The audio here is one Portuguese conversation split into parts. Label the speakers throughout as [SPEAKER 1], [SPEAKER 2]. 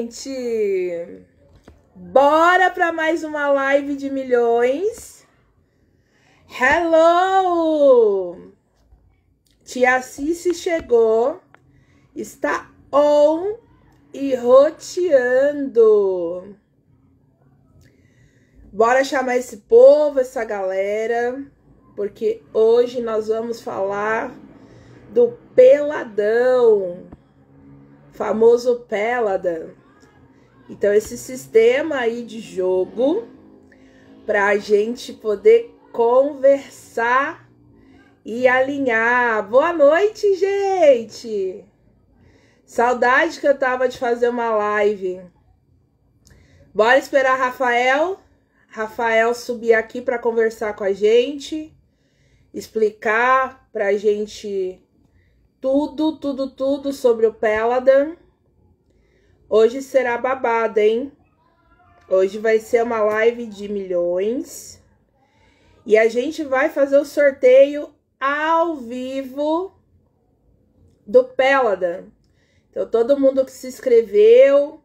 [SPEAKER 1] gente! Bora para mais uma live de milhões. Hello! Tia Cici chegou, está on e roteando. Bora chamar esse povo, essa galera, porque hoje nós vamos falar do peladão, famoso pelada. Então esse sistema aí de jogo para a gente poder conversar e alinhar. Boa noite, gente! Saudade que eu tava de fazer uma live. Bora esperar Rafael subir aqui para conversar com a gente, explicar pra gente tudo sobre o Peladan. Hoje será babado, hein? Hoje vai ser uma live de milhões. E a gente vai fazer o sorteio ao vivo do Peladan. Então, todo mundo que se inscreveu,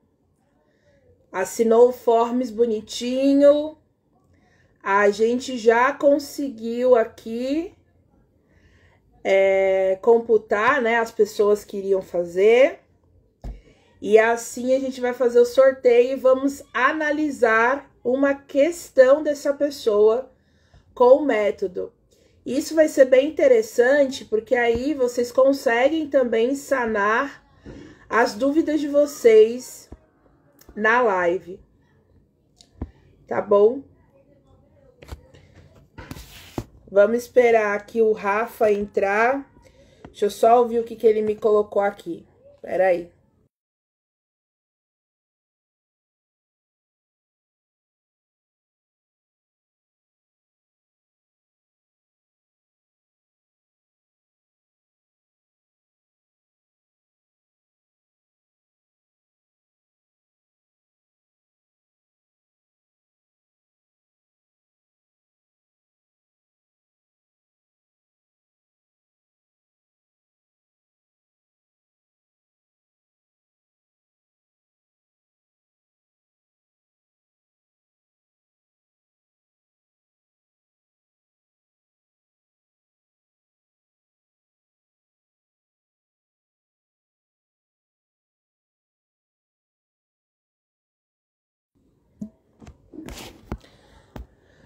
[SPEAKER 1] assinou o Forms bonitinho, a gente já conseguiu aqui computar, né, as pessoas que iriam fazer. E assim a gente vai fazer o sorteio e vamos analisar uma questão dessa pessoa com o método. Isso vai ser bem interessante, porque aí vocês conseguem também sanar as dúvidas de vocês na live. Tá bom? Vamos esperar aqui o Rafa entrar. Deixa eu só ouvir o que ele me colocou aqui. Espera aí.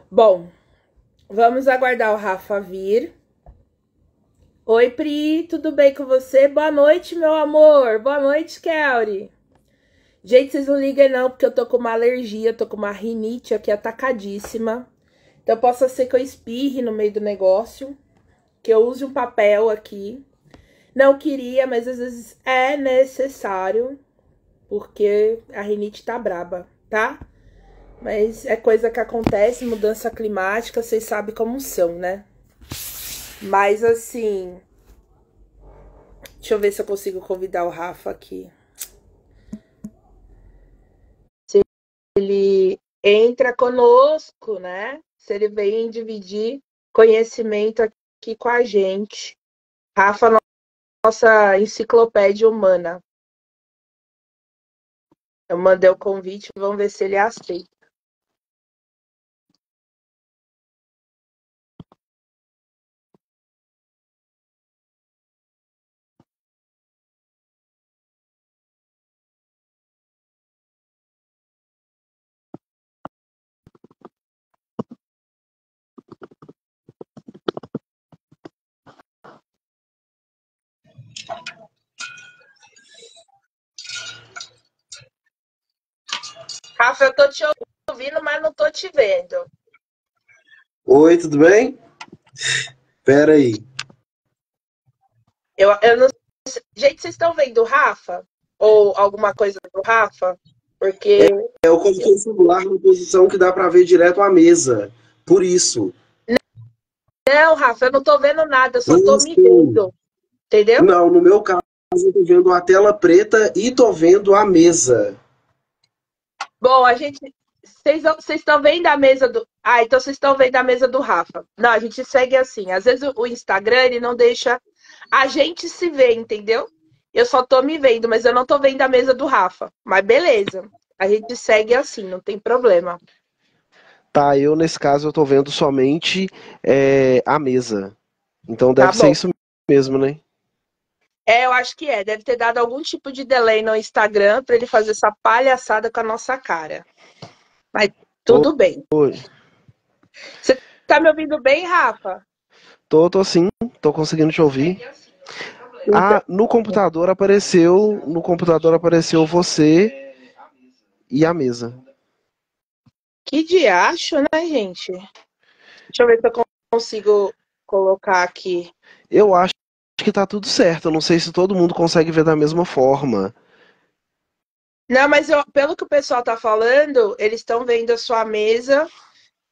[SPEAKER 1] Bom, vamos aguardar o Rafa vir. Oi, Pri, tudo bem com você? Boa noite, meu amor. Boa noite, Kelly. Gente, vocês não liguem não, porque eu tô com uma alergia, tô com uma rinite aqui atacadíssima. Então, possa ser que eu espirre no meio do negócio, que eu use um papel aqui. Não queria, mas às vezes é necessário, porque a rinite tá braba, tá? Mas é coisa que acontece, mudança climática, vocês sabem como são, né? Mas assim, deixa eu ver se eu consigo convidar o Rafa aqui. Se ele entra conosco, né? Se ele vem dividir conhecimento aqui com a gente. Rafa, nossa enciclopédia humana. Eu mandei o convite, vamos ver se ele aceita. Rafa, eu tô te ouvindo, mas não tô te vendo.
[SPEAKER 2] Oi, tudo bem? Pera aí.
[SPEAKER 1] Eu não sei. Gente, vocês estão vendo o Rafa? Ou alguma coisa do Rafa? Porque.
[SPEAKER 2] Eu coloquei o celular na posição que dá pra ver direto a mesa. Por isso.
[SPEAKER 1] Não, Rafa, eu não tô vendo nada, eu só tô me
[SPEAKER 2] Sim.
[SPEAKER 1] vendo. Entendeu?
[SPEAKER 2] Não, no meu caso, eu tô vendo a tela preta e tô vendo a mesa.
[SPEAKER 1] Bom, a gente. Vocês estão vendo a mesa do. Ah, então vocês estão vendo a mesa do Rafa. Não, a gente segue assim. Às vezes o Instagram ele não deixa a gente se ver, entendeu? Eu só tô me vendo, mas eu não tô vendo a mesa do Rafa. Mas beleza. A gente segue assim, não tem problema.
[SPEAKER 2] Tá, eu nesse caso eu tô vendo somente a mesa. Então
[SPEAKER 1] Tá
[SPEAKER 2] deve ser
[SPEAKER 1] bom.
[SPEAKER 2] isso mesmo, né?
[SPEAKER 1] É, eu acho que é. Deve ter dado algum tipo de delay no Instagram pra ele fazer essa palhaçada com a nossa cara. Mas tudo bem.
[SPEAKER 2] Oi.
[SPEAKER 1] Você tá me ouvindo bem, Rafa?
[SPEAKER 2] Tô sim, tô conseguindo te ouvir.
[SPEAKER 1] Então,
[SPEAKER 2] Ah, no computador apareceu você e a mesa.
[SPEAKER 1] que diacho, né, gente? Deixa eu ver se eu consigo colocar aqui.
[SPEAKER 2] Eu acho que tá tudo certo. Eu não sei se todo mundo consegue ver da mesma forma.
[SPEAKER 1] Não, mas pelo que o pessoal tá falando, eles estão vendo a sua mesa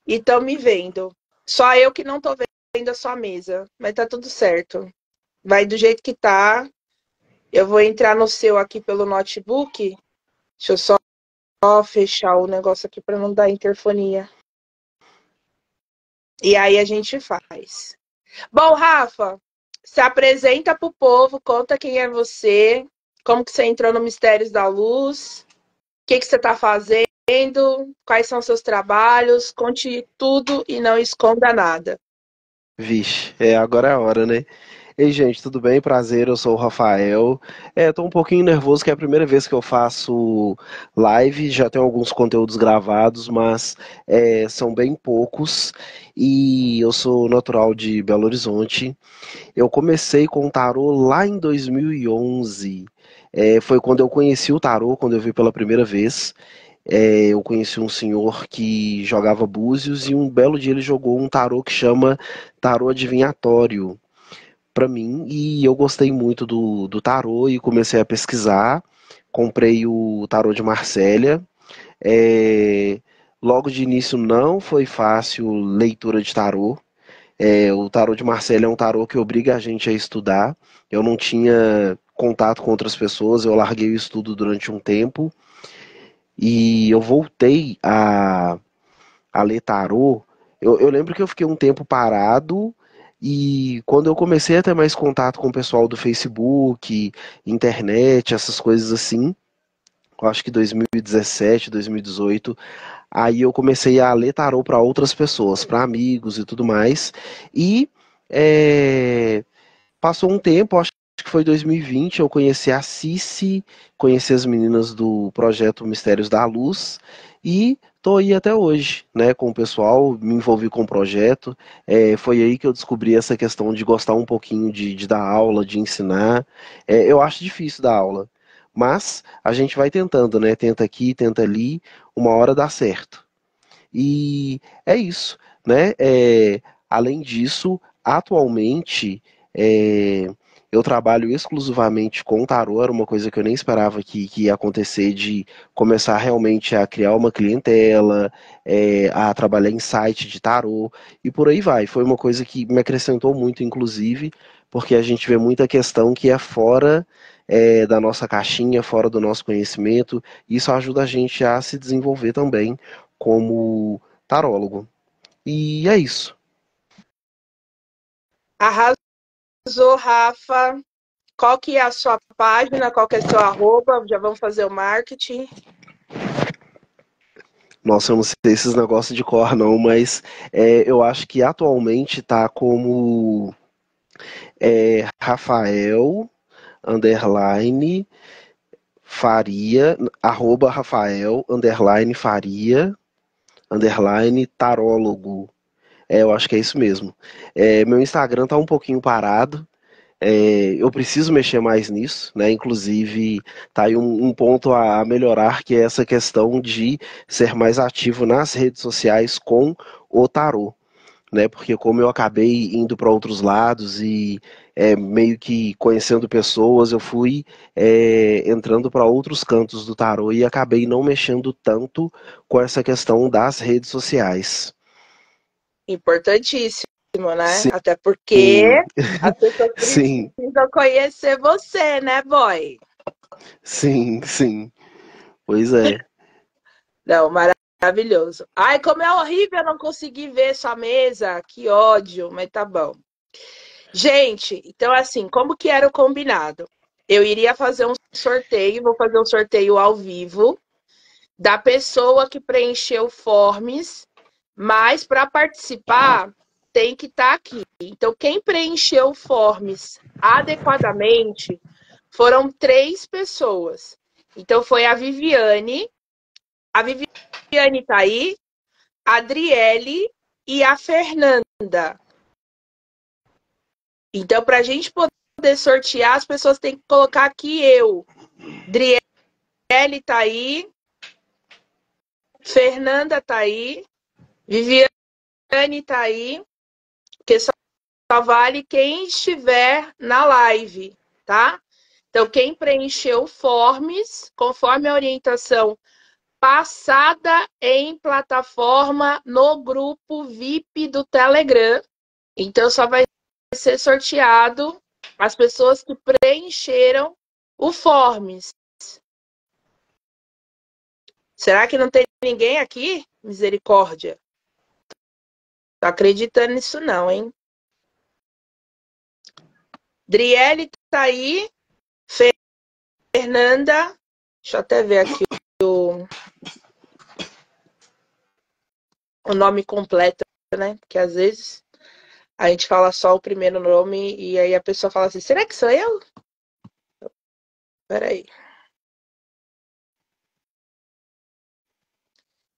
[SPEAKER 1] e estão me vendo. Só eu que não tô vendo a sua mesa. Mas tá tudo certo. Vai do jeito que tá. Eu vou entrar no seu aqui pelo notebook. Deixa eu só fechar o negócio aqui para não dar interfonia. E aí a gente faz. Bom, Rafa, se apresenta pro povo, conta quem é você, como que você entrou no Mistérios da Luz, o que você está fazendo, quais são seus trabalhos, conte tudo e não esconda nada.
[SPEAKER 2] Vixe, agora é a hora, né? Ei, gente, tudo bem? Prazer, eu sou o Rafael. Tô um pouquinho nervoso, que é a primeira vez que eu faço live, já tenho alguns conteúdos gravados, mas são bem poucos. E eu sou natural de Belo Horizonte. Eu comecei com o tarô lá em 2011. Foi quando eu conheci o tarô, quando eu vi pela primeira vez. Eu conheci um senhor que jogava búzios e um belo dia ele jogou um tarô que chama tarô adivinhatório para mim e eu gostei muito do tarô e comecei a pesquisar. Comprei o tarô de Marsella. É, Logo de início não foi fácil leitura de tarô. O tarô de Marsella é um tarô que obriga a gente a estudar. Eu não tinha contato com outras pessoas, eu larguei o estudo durante um tempo e eu voltei a ler tarô. Eu lembro que eu fiquei um tempo parado e quando eu comecei a ter mais contato com o pessoal do Facebook, internet, essas coisas assim, eu acho que 2017, 2018, aí eu comecei a ler tarô para outras pessoas, para amigos e tudo mais. E é, passou um tempo, acho que foi 2020, eu conheci a Cici, conheci as meninas do projeto Mistérios da Luz e tô aí até hoje, né, com o pessoal, me envolvi com o projeto. Foi aí que eu descobri essa questão de gostar um pouquinho de dar aula, de ensinar. Eu acho difícil dar aula, mas a gente vai tentando, né? Tenta aqui, tenta ali, uma hora dá certo. E é isso, né? Além disso, atualmente é, eu trabalho exclusivamente com tarô, era uma coisa que eu nem esperava que ia acontecer, de começar realmente a criar uma clientela, a trabalhar em site de tarô, e por aí vai. Foi uma coisa que me acrescentou muito, inclusive, porque a gente vê muita questão que é fora da nossa caixinha, fora do nosso conhecimento, e isso ajuda a gente a se desenvolver também como tarólogo. E é isso.
[SPEAKER 1] Arrasou, Rafa. Qual que é a sua página? Qual que é o seu arroba? Já vamos fazer o marketing.
[SPEAKER 2] Nossa, eu não sei esses negócios de cor não, mas eu acho que atualmente tá como Rafael underline Faria, arroba Rafael underline Faria underline tarólogo. Eu acho que é isso mesmo. Meu Instagram tá um pouquinho parado. Eu preciso mexer mais nisso, né? Inclusive, tá aí um ponto a melhorar, que é essa questão de ser mais ativo nas redes sociais com o tarô, né? Porque como eu acabei indo para outros lados e meio que conhecendo pessoas, eu fui entrando para outros cantos do tarô e acabei não mexendo tanto com essa questão das redes sociais.
[SPEAKER 1] Importantíssimo, né?
[SPEAKER 2] Sim,
[SPEAKER 1] Até porque as pessoas
[SPEAKER 2] sim,
[SPEAKER 1] precisam conhecer você, né, boy?
[SPEAKER 2] sim, sim. Pois é.
[SPEAKER 1] Não, maravilhoso. Ai, como é horrível não conseguir ver sua mesa. Que ódio, mas tá bom. Gente, então assim, como que era o combinado? eu iria fazer um sorteio, vou fazer um sorteio ao vivo da pessoa que preencheu o forms, mas para participar tem que estar aqui. Então, quem preencheu o forms adequadamente foram 3 pessoas. Então, foi a Viviane tá aí, a Adriele e a Fernanda. Então, para a gente poder sortear, as pessoas têm que colocar aqui eu. Adriele tá aí, Fernanda tá aí, Viviane tá aí, porque só vale quem estiver na live, tá? Então, quem preencheu o forms, conforme a orientação passada em plataforma no grupo VIP do Telegram, então só vai ser sorteado as pessoas que preencheram o forms. Será que não tem ninguém aqui? Misericórdia. Tô acreditando nisso não, hein? Driele tá aí. Fernanda. Deixa eu até ver aqui o nome completo, né? Porque às vezes a gente fala só o primeiro nome e aí a pessoa fala assim, será que sou eu? Peraí.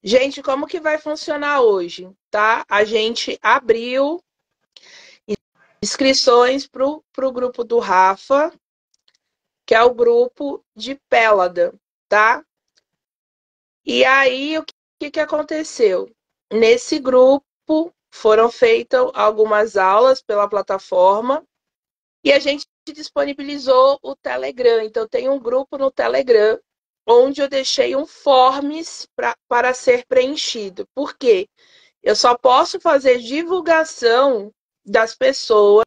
[SPEAKER 1] Gente, como que vai funcionar hoje, tá? A gente abriu inscrições pro grupo do Rafa, que é o grupo de Pélada, tá? E aí, o que aconteceu? Nesse grupo foram feitas algumas aulas pela plataforma e a gente disponibilizou o Telegram. Então, tem um grupo no Telegram onde eu deixei um forms para ser preenchido. Por quê? Eu só posso fazer divulgação das pessoas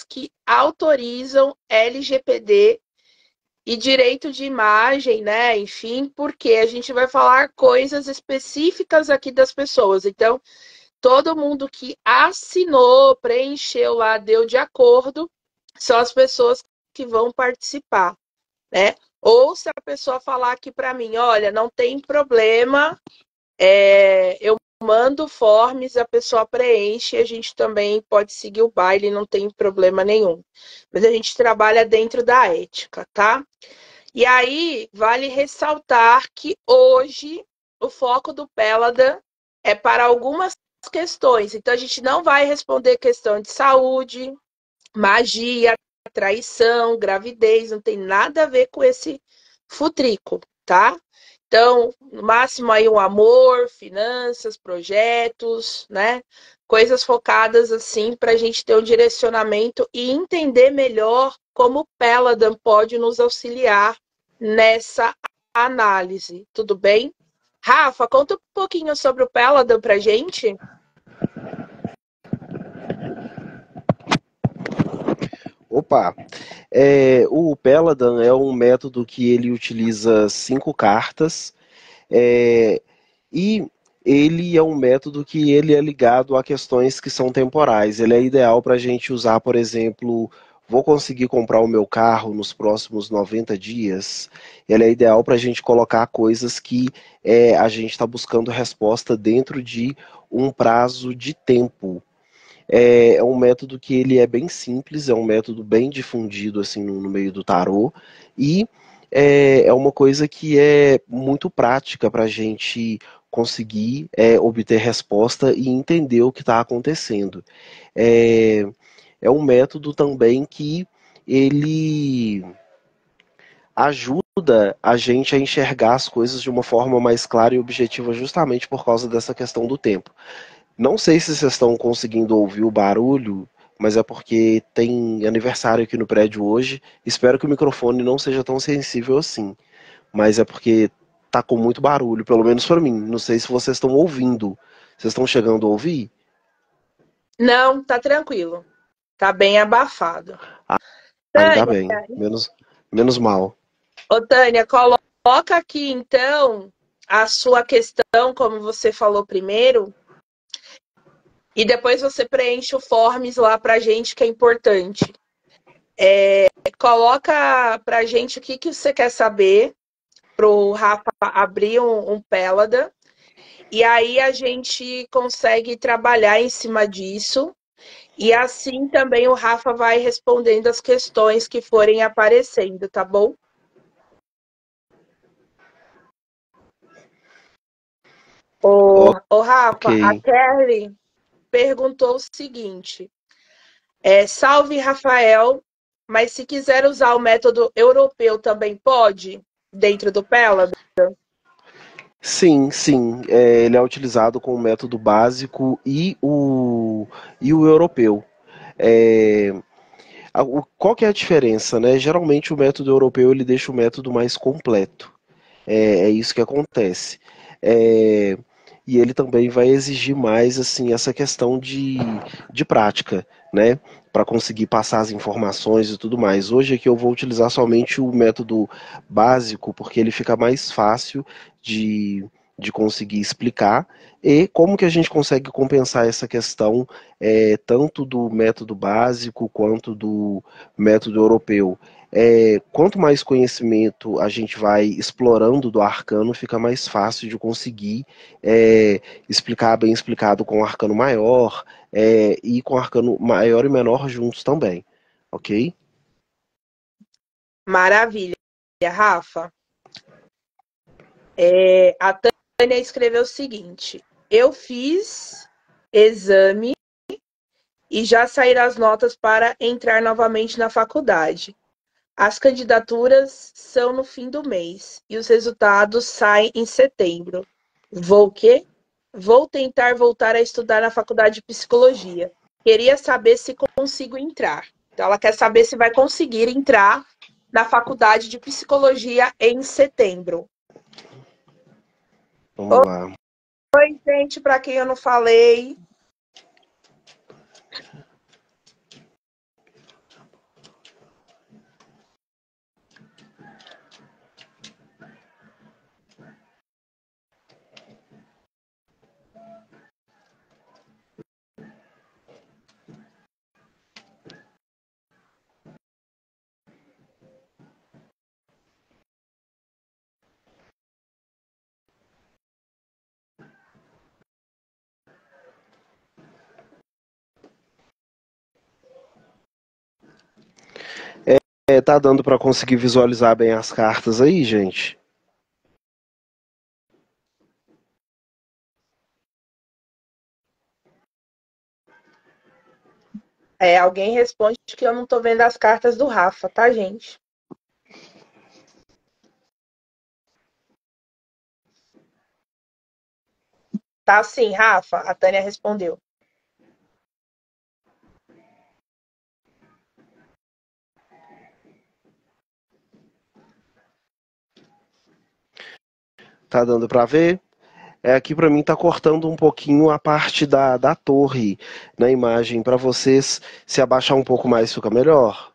[SPEAKER 1] que autorizam LGPD e direito de imagem, né? Enfim, porque a gente vai falar coisas específicas aqui das pessoas. Então, todo mundo que assinou, preencheu lá, deu de acordo, são as pessoas que vão participar, né? Ou se a pessoa falar aqui para mim, olha, não tem problema, eu mando forms, a pessoa preenche, a gente também pode seguir o baile, não tem problema nenhum. Mas a gente trabalha dentro da ética, tá? E aí, vale ressaltar que hoje o foco do Pélada é para algumas questões. Então, a gente não vai responder questão de saúde, magia, traição, gravidez, não tem nada a ver com esse futrico, tá? Então, no máximo aí um amor, finanças, projetos, né? Coisas focadas assim para a gente ter um direcionamento e entender melhor como o Peladan pode nos auxiliar nessa análise. Tudo bem? Rafa, conta um pouquinho sobre o Peladan pra gente.
[SPEAKER 2] Opa, o Peladan é um método que ele utiliza 5 cartas, é, e ele é um método que ele é ligado a questões que são temporais. Ele é ideal para a gente usar, por exemplo, vou conseguir comprar o meu carro nos próximos 90 dias. Ele é ideal para a gente colocar coisas que a gente está buscando resposta dentro de um prazo de tempo. É um método que ele é bem simples, é um método bem difundido assim no meio do tarô e é uma coisa que é muito prática para a gente conseguir obter resposta e entender o que está acontecendo. É, é um método também que ele ajuda a gente a enxergar as coisas de uma forma mais clara e objetiva justamente por causa dessa questão do tempo. Não sei se vocês estão conseguindo ouvir o barulho, mas é porque tem aniversário aqui no prédio hoje. Espero que o microfone não seja tão sensível assim, mas é porque tá com muito barulho, pelo menos para mim. Não sei se vocês estão ouvindo. Vocês estão chegando a ouvir?
[SPEAKER 1] Não, tá tranquilo. Tá bem abafado.
[SPEAKER 2] Ainda
[SPEAKER 1] Tânia,
[SPEAKER 2] bem, menos mal.
[SPEAKER 1] ô Tânia, coloca aqui então a sua questão, como você falou primeiro, e depois você preenche o forms lá pra gente, que é importante. Coloca pra gente o que, que você quer saber, pro Rafa abrir um Pélada, e aí a gente consegue trabalhar em cima disso. E assim também o Rafa vai respondendo as questões que forem aparecendo, tá bom? Ô
[SPEAKER 2] Ok.
[SPEAKER 1] Rafa, a Kelly perguntou o seguinte: salve Rafael, mas se quiser usar o método europeu também pode, dentro do Pélada?
[SPEAKER 2] Sim, sim. Ele é utilizado com o método básico e o europeu. É, qual que é a diferença, né? Geralmente o método europeu ele deixa o método mais completo. É isso que acontece. É, e ele também vai exigir mais assim essa questão de prática, né? Para conseguir passar as informações e tudo mais. Hoje aqui eu vou utilizar somente o método básico, porque ele fica mais fácil de, de conseguir explicar. E como que a gente consegue compensar essa questão tanto do método básico quanto do método europeu? Quanto mais conhecimento a gente vai explorando do arcano, fica mais fácil de conseguir explicar bem explicado com o arcano maior e com o arcano maior e menor juntos também, ok?
[SPEAKER 1] Maravilha, Rafa. A Tânia escreveu o seguinte: eu fiz exame e já saíram as notas para entrar novamente na faculdade. As candidaturas são no fim do mês e os resultados saem em setembro. Vou o quê? Vou tentar voltar a estudar na faculdade de psicologia. Queria saber se consigo entrar. Então, ela quer saber se vai conseguir entrar na faculdade de psicologia em setembro.
[SPEAKER 2] Vamos lá.
[SPEAKER 1] Oi, gente, para quem eu não falei,
[SPEAKER 2] Tá dando para conseguir visualizar bem as cartas aí, gente?
[SPEAKER 1] alguém responde que eu não estou vendo as cartas do Rafa, tá, gente? Tá sim, Rafa, a Tânia respondeu.
[SPEAKER 2] Tá dando para ver? Aqui para mim tá cortando um pouquinho a parte da torre na imagem. Para vocês, se abaixar um pouco mais fica melhor.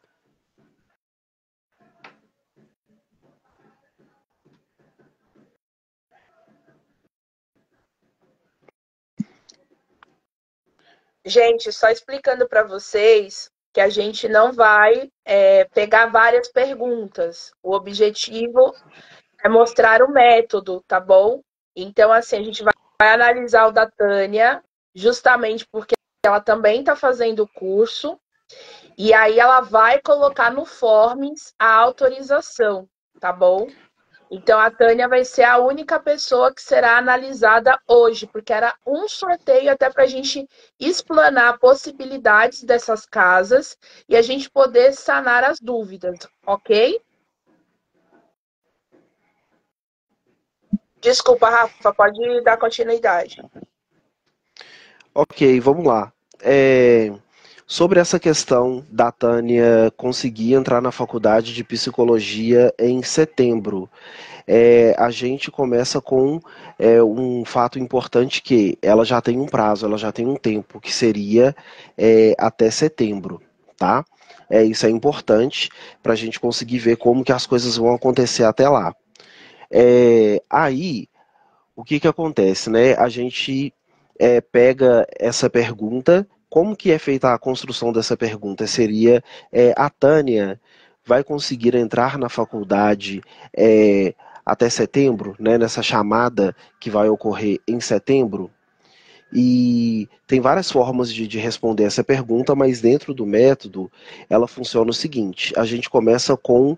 [SPEAKER 1] Gente, só explicando para vocês que a gente não vai pegar várias perguntas. O objetivo é mostrar o método, tá bom? Então, assim, a gente vai analisar o da Tânia, justamente porque ela também está fazendo o curso, e aí ela vai colocar no Forms a autorização, tá bom? Então, a Tânia vai ser a única pessoa que será analisada hoje, porque era um sorteio até para a gente explanar possibilidades dessas casas e a gente poder sanar as dúvidas, ok? Desculpa, Rafa, pode dar continuidade.
[SPEAKER 2] Ok, vamos lá. Sobre essa questão da Tânia conseguir entrar na faculdade de psicologia em setembro, a gente começa com um fato importante que ela já tem um prazo, ela já tem um tempo, que seria até setembro, tá? Isso é importante para a gente conseguir ver como que as coisas vão acontecer até lá. Aí, o que que acontece, né? A gente pega essa pergunta como que é feita a construção dessa pergunta? Seria, a Tânia vai conseguir entrar na faculdade até setembro, né, nessa chamada que vai ocorrer em setembro? E tem várias formas de responder essa pergunta, mas dentro do método ela funciona o seguinte: a gente começa com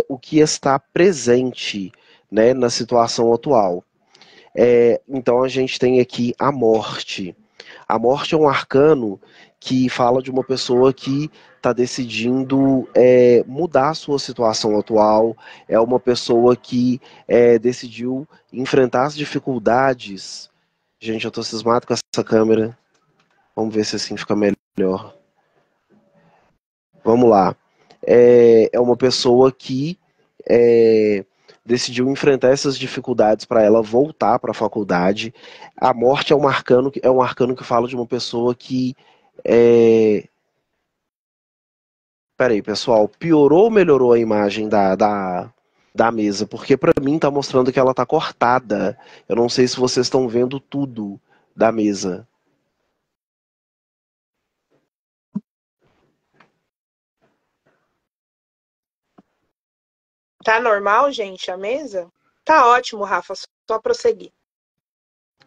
[SPEAKER 2] o que está presente, né, na situação atual. Então a gente tem aqui a morte. A morte é um arcano que fala de uma pessoa que está decidindo mudar a sua situação atual, é uma pessoa que decidiu enfrentar as dificuldades. Gente, eu tô cismado com essa câmera. Vamos ver se assim fica melhor. Vamos lá. É uma pessoa que decidiu enfrentar essas dificuldades para ela voltar para a faculdade. A morte é um arcano que fala de uma pessoa que. Peraí, pessoal, piorou ou melhorou a imagem da mesa? Porque para mim tá mostrando que ela tá cortada. Eu não sei se vocês estão vendo tudo da mesa.
[SPEAKER 1] Tá normal, gente, a mesa? Tá ótimo, Rafa, só prosseguir.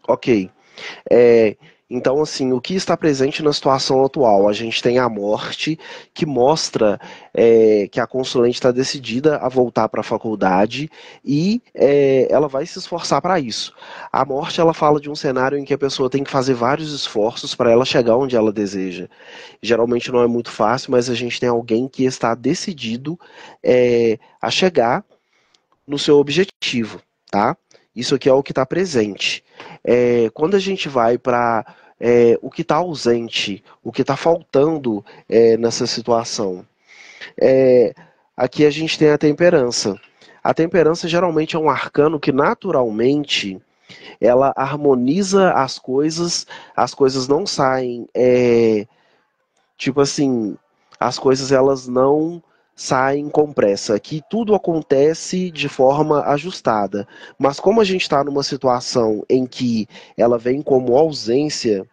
[SPEAKER 2] Ok. Então, assim, o que está presente na situação atual? A gente tem a morte, que mostra que a consulente está decidida a voltar para a faculdade e ela vai se esforçar para isso. A morte, ela fala de um cenário em que a pessoa tem que fazer vários esforços para ela chegar onde ela deseja. Geralmente não é muito fácil, mas a gente tem alguém que está decidido a chegar no seu objetivo, tá? Isso aqui é o que está presente. Quando a gente vai para o que está ausente, o que está faltando nessa situação, aqui a gente tem a temperança. A temperança geralmente é um arcano que naturalmente ela harmoniza as coisas não saem, tipo assim, as coisas elas não saem com pressa. Aqui tudo acontece de forma ajustada. Mas como a gente está numa situação em que ela vem como ausência,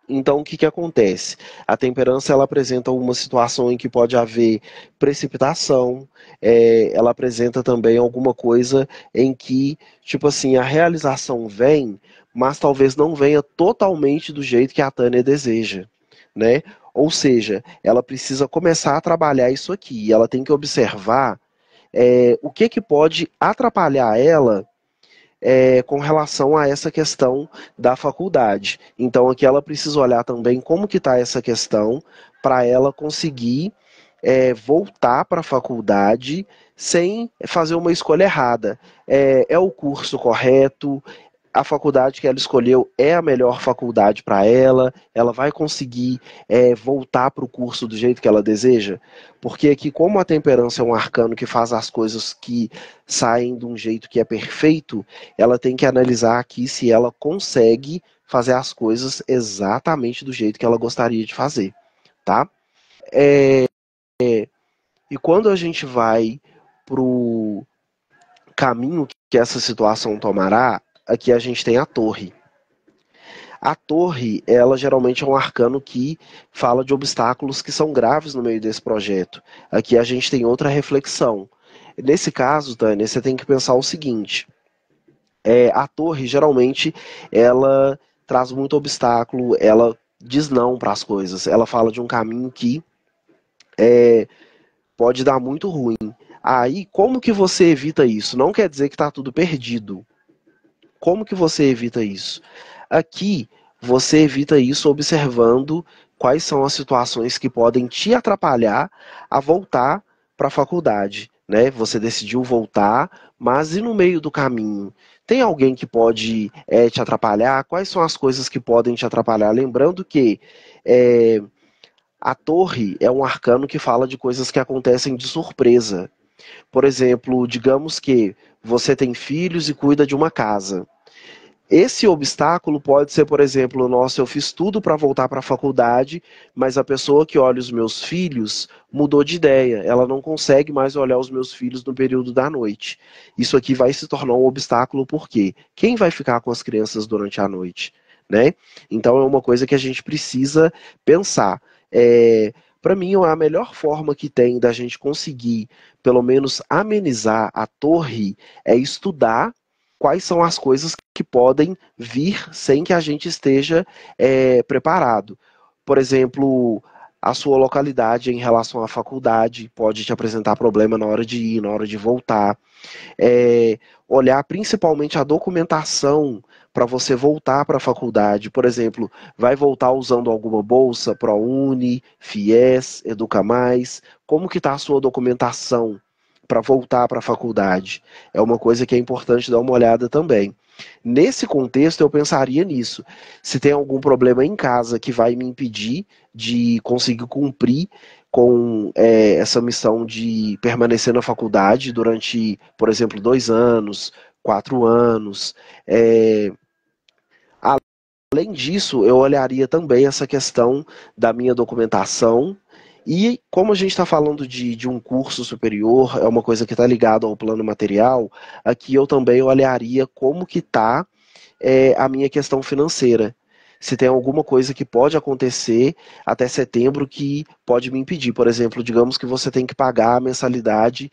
[SPEAKER 2] então o que acontece? A temperança ela apresenta uma situação em que pode haver precipitação, ela apresenta também alguma coisa em que, tipo assim, a realização vem, mas talvez não venha totalmente do jeito que a Tânia deseja, né? Ou seja, ela precisa começar a trabalhar isso aqui, e ela tem que observar o que pode atrapalhar ela com relação a essa questão da faculdade. Então aqui ela precisa olhar também como que está essa questão para ela conseguir voltar para a faculdade sem fazer uma escolha errada. É o curso correto, a faculdade que ela escolheu é a melhor faculdade para ela vai conseguir voltar para o curso do jeito que ela deseja? Porque aqui, como a temperança é um arcano que faz as coisas que saem de um jeito que é perfeito, ela tem que analisar aqui se ela consegue fazer as coisas exatamente do jeito que ela gostaria de fazer, tá? E quando a gente vai para o caminho que essa situação tomará, aqui a gente tem a torre. A torre, ela geralmente é um arcano que fala de obstáculos que são graves no meio desse projeto. Aqui a gente tem outra reflexão. Nesse caso, Tânia, você tem que pensar o seguinte: a torre, geralmente, ela traz muito obstáculo, ela diz não para as coisas, ela fala de um caminho que pode dar muito ruim. Aí, como que você evita isso? Não quer dizer que está tudo perdido. Como que você evita isso? Aqui, você evita isso observando quais são as situações que podem te atrapalhar a voltar para a faculdade, né? Você decidiu voltar, mas e no meio do caminho? Tem alguém que pode te atrapalhar? Quais são as coisas que podem te atrapalhar? Lembrando que a torre é um arcano que fala de coisas que acontecem de surpresa. Por exemplo, digamos que você tem filhos e cuida de uma casa. Esse obstáculo pode ser, por exemplo, nossa, eu fiz tudo para voltar para a faculdade, mas a pessoa que olha os meus filhos mudou de ideia. Ela não consegue mais olhar os meus filhos no período da noite. Isso aqui vai se tornar um obstáculo porque quem vai ficar com as crianças durante a noite? né? Então é uma coisa que a gente precisa pensar. Para mim, a melhor forma que tem da gente conseguir, pelo menos, amenizar a torre é estudar quais são as coisas que podem vir sem que a gente esteja preparado. Por exemplo, a sua localidade em relação à faculdade pode te apresentar problema na hora de ir, na hora de voltar. Olhar principalmente a documentação para você voltar para a faculdade. Por exemplo, vai voltar usando alguma bolsa, ProUni, FIES, Educa Mais? Como que está a sua documentação para voltar para a faculdade? É uma coisa que é importante dar uma olhada também. Nesse contexto, eu pensaria nisso. Se tem algum problema em casa que vai me impedir de conseguir cumprir com essa missão de permanecer na faculdade durante, por exemplo, 2 anos, 4 anos. É, Além disso, eu olharia também essa questão da minha documentação. E como a gente está falando de um curso superior, é uma coisa que está ligada ao plano material, aqui eu também olharia como que está a minha questão financeira. Se tem alguma coisa que pode acontecer até setembro que pode me impedir. Por exemplo, digamos que você tem que pagar a mensalidade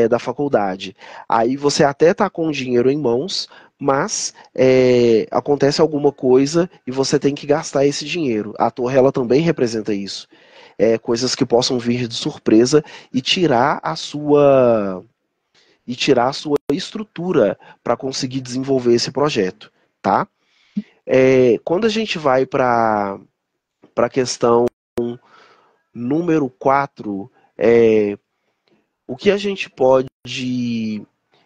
[SPEAKER 2] da faculdade. Aí você até está com o dinheiro em mãos, mas acontece alguma coisa e você tem que gastar esse dinheiro. A torre ela também representa isso. Coisas que possam vir de surpresa e tirar a sua estrutura para conseguir desenvolver esse projeto, tá? Quando a gente vai para a questão número 4, o que a gente pode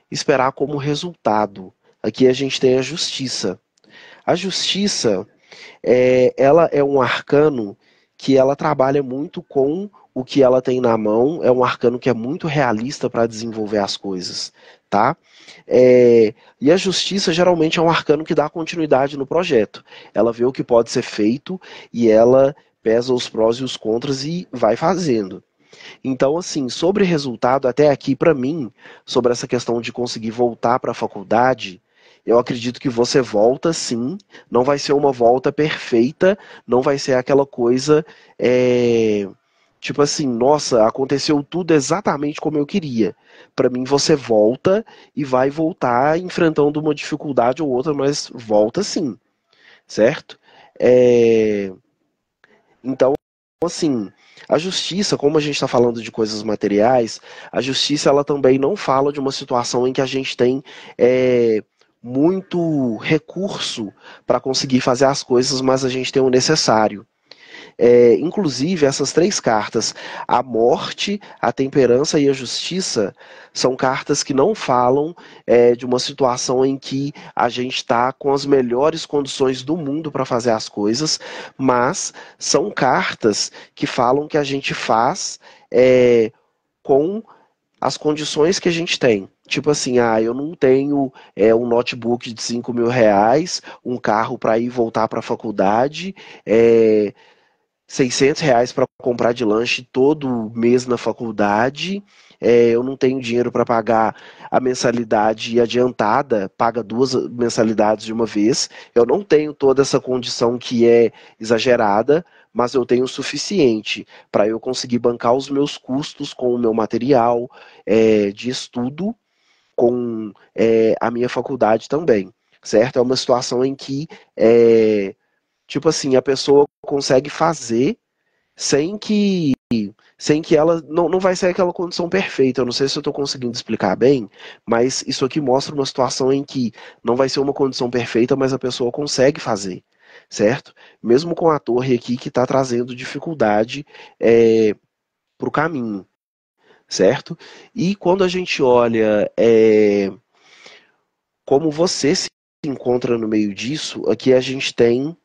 [SPEAKER 2] esperar como resultado? Aqui a gente tem a justiça. A justiça, ela é um arcano que ela trabalha muito com o que ela tem na mão, é um arcano que é muito realista para desenvolver as coisas, tá? E a justiça geralmente é um arcano que dá continuidade no projeto. Ela vê o que pode ser feito e ela pesa os prós e os contras e vai fazendo. Então, assim, sobre resultado, até aqui, para mim, sobre essa questão de conseguir voltar para a faculdade, eu acredito que você volta sim, não vai ser uma volta perfeita, não vai ser aquela coisa, tipo assim, nossa, aconteceu tudo exatamente como eu queria. Para mim, você volta e vai voltar enfrentando uma dificuldade ou outra, mas volta sim, certo? Então, assim, a justiça, como a gente está falando de coisas materiais, a justiça ela também não fala de uma situação em que a gente tem muito recurso para conseguir fazer as coisas, mas a gente tem o necessário. Inclusive, essas 3 cartas, a morte, a temperança e a justiça, são cartas que não falam de uma situação em que a gente está com as melhores condições do mundo para fazer as coisas, mas são cartas que falam que a gente faz com as condições que a gente tem. Tipo assim, eu não tenho um notebook de R$ 5.000, um carro para ir e voltar para a faculdade, R$ 600 para comprar de lanche todo mês na faculdade. Eu não tenho dinheiro para pagar a mensalidade adiantada, paga 2 mensalidades de uma vez. Eu não tenho toda essa condição que é exagerada, mas eu tenho o suficiente para eu conseguir bancar os meus custos com o meu material de estudo, com a minha faculdade também, certo? É uma situação em que tipo assim, a pessoa consegue fazer sem que ela não vai ser aquela condição perfeita. Eu não sei se eu estou conseguindo explicar bem, mas isso aqui mostra uma situação em que não vai ser uma condição perfeita, mas a pessoa consegue fazer, certo? Mesmo com a torre aqui que está trazendo dificuldade para o caminho, certo? E quando a gente olha como você se encontra no meio disso, aqui a gente tem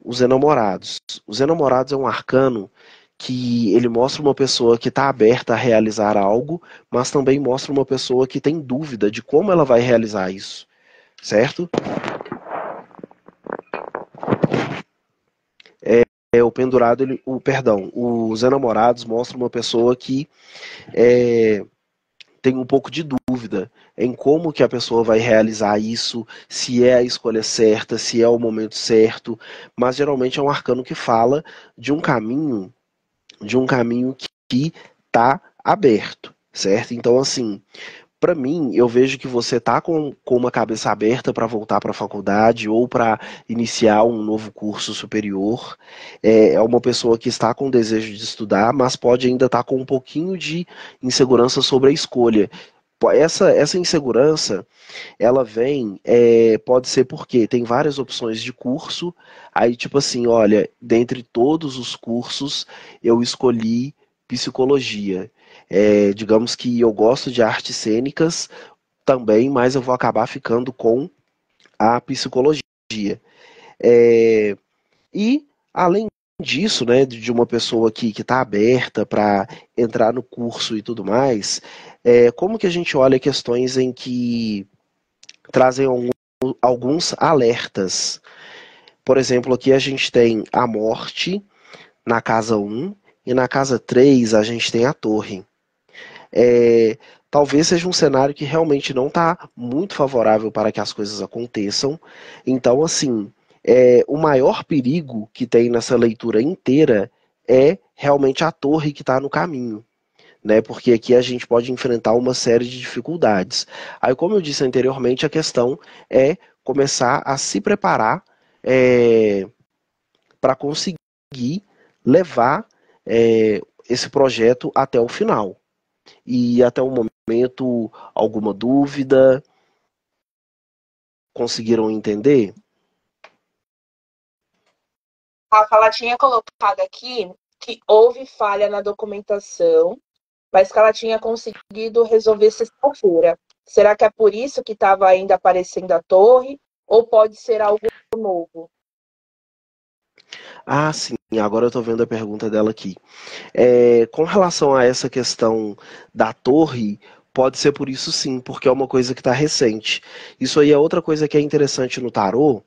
[SPEAKER 2] os enamorados. Os enamorados é um arcano que ele mostra uma pessoa que está aberta a realizar algo, mas também mostra uma pessoa que tem dúvida de como ela vai realizar isso, certo? O pendurado, os enamorados mostram uma pessoa que tem um pouco de dúvida em como que a pessoa vai realizar isso, se é a escolha certa, se é o momento certo, mas geralmente é um arcano que fala de um caminho que está aberto, certo? Então, assim, para mim, eu vejo que você tá com uma cabeça aberta para voltar para a faculdade ou para iniciar um novo curso superior. É uma pessoa que está com desejo de estudar, mas pode ainda estar com um pouquinho de insegurança sobre a escolha. Essa insegurança, ela vem, pode ser porque tem várias opções de curso, aí tipo assim, olha, dentre todos os cursos, eu escolhi psicologia. Digamos que eu gosto de artes cênicas também, mas eu vou acabar ficando com a psicologia. É, e, além disso, né, de uma pessoa que está aberta para entrar no curso e tudo mais, como que a gente olha questões em que trazem alguns alertas? Por exemplo, aqui a gente tem a morte na casa um e na casa 3 a gente tem a torre. É, talvez seja um cenário que realmente não está muito favorável para que as coisas aconteçam. Então, assim, o maior perigo que tem nessa leitura inteira é realmente a torre que está no caminho. Né, porque aqui a gente pode enfrentar uma série de dificuldades. Aí, como eu disse anteriormente, a questão é começar a se preparar para conseguir levar esse projeto até o final. E até o momento, alguma dúvida? Conseguiram entender?
[SPEAKER 1] Rafa, ela tinha colocado aqui que houve falha na documentação, mas que ela tinha conseguido resolver sexta-feira. Será que é por isso que estava ainda aparecendo a torre? Ou pode ser algo novo?
[SPEAKER 2] Ah, sim, agora eu estou vendo a pergunta dela aqui. Com relação a essa questão da torre, pode ser por isso sim, porque é uma coisa que está recente. Isso aí é outra coisa que é interessante no tarô,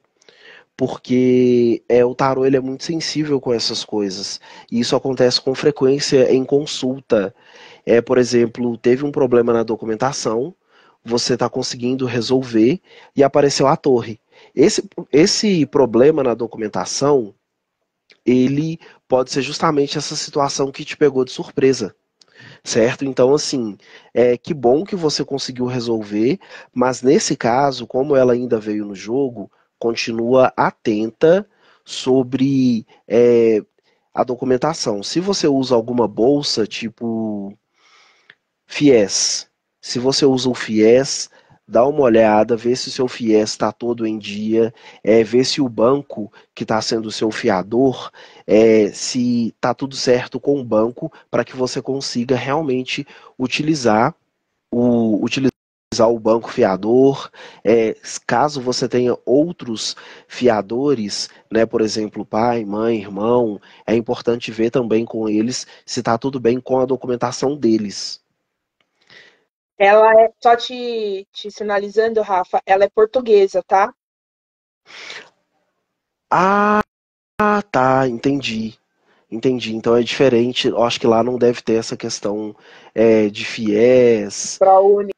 [SPEAKER 2] porque o tarô ele é muito sensível com essas coisas. E isso acontece com frequência em consulta. Por exemplo, teve um problema na documentação, você está conseguindo resolver e apareceu a torre. Esse problema na documentação, ele pode ser justamente essa situação que te pegou de surpresa. Certo? Então, assim, que bom que você conseguiu resolver, mas nesse caso, como ela ainda veio no jogo, continua atenta sobre a documentação. Se você usa alguma bolsa, tipo FIES, se você usa o FIES, dá uma olhada, vê se o seu FIES está todo em dia, vê se o banco que está sendo o seu fiador, se está tudo certo com o banco, para que você consiga realmente utilizar o banco fiador. Caso você tenha outros fiadores, né, por exemplo, pai, mãe, irmão, é importante ver também com eles se está tudo bem com a documentação deles.
[SPEAKER 1] Ela é, só te sinalizando, Rafa, ela é portuguesa, tá?
[SPEAKER 2] Ah, tá, entendi. Entendi. Então é diferente. Eu acho que lá não deve ter essa questão de fiéis.
[SPEAKER 1] ProUni,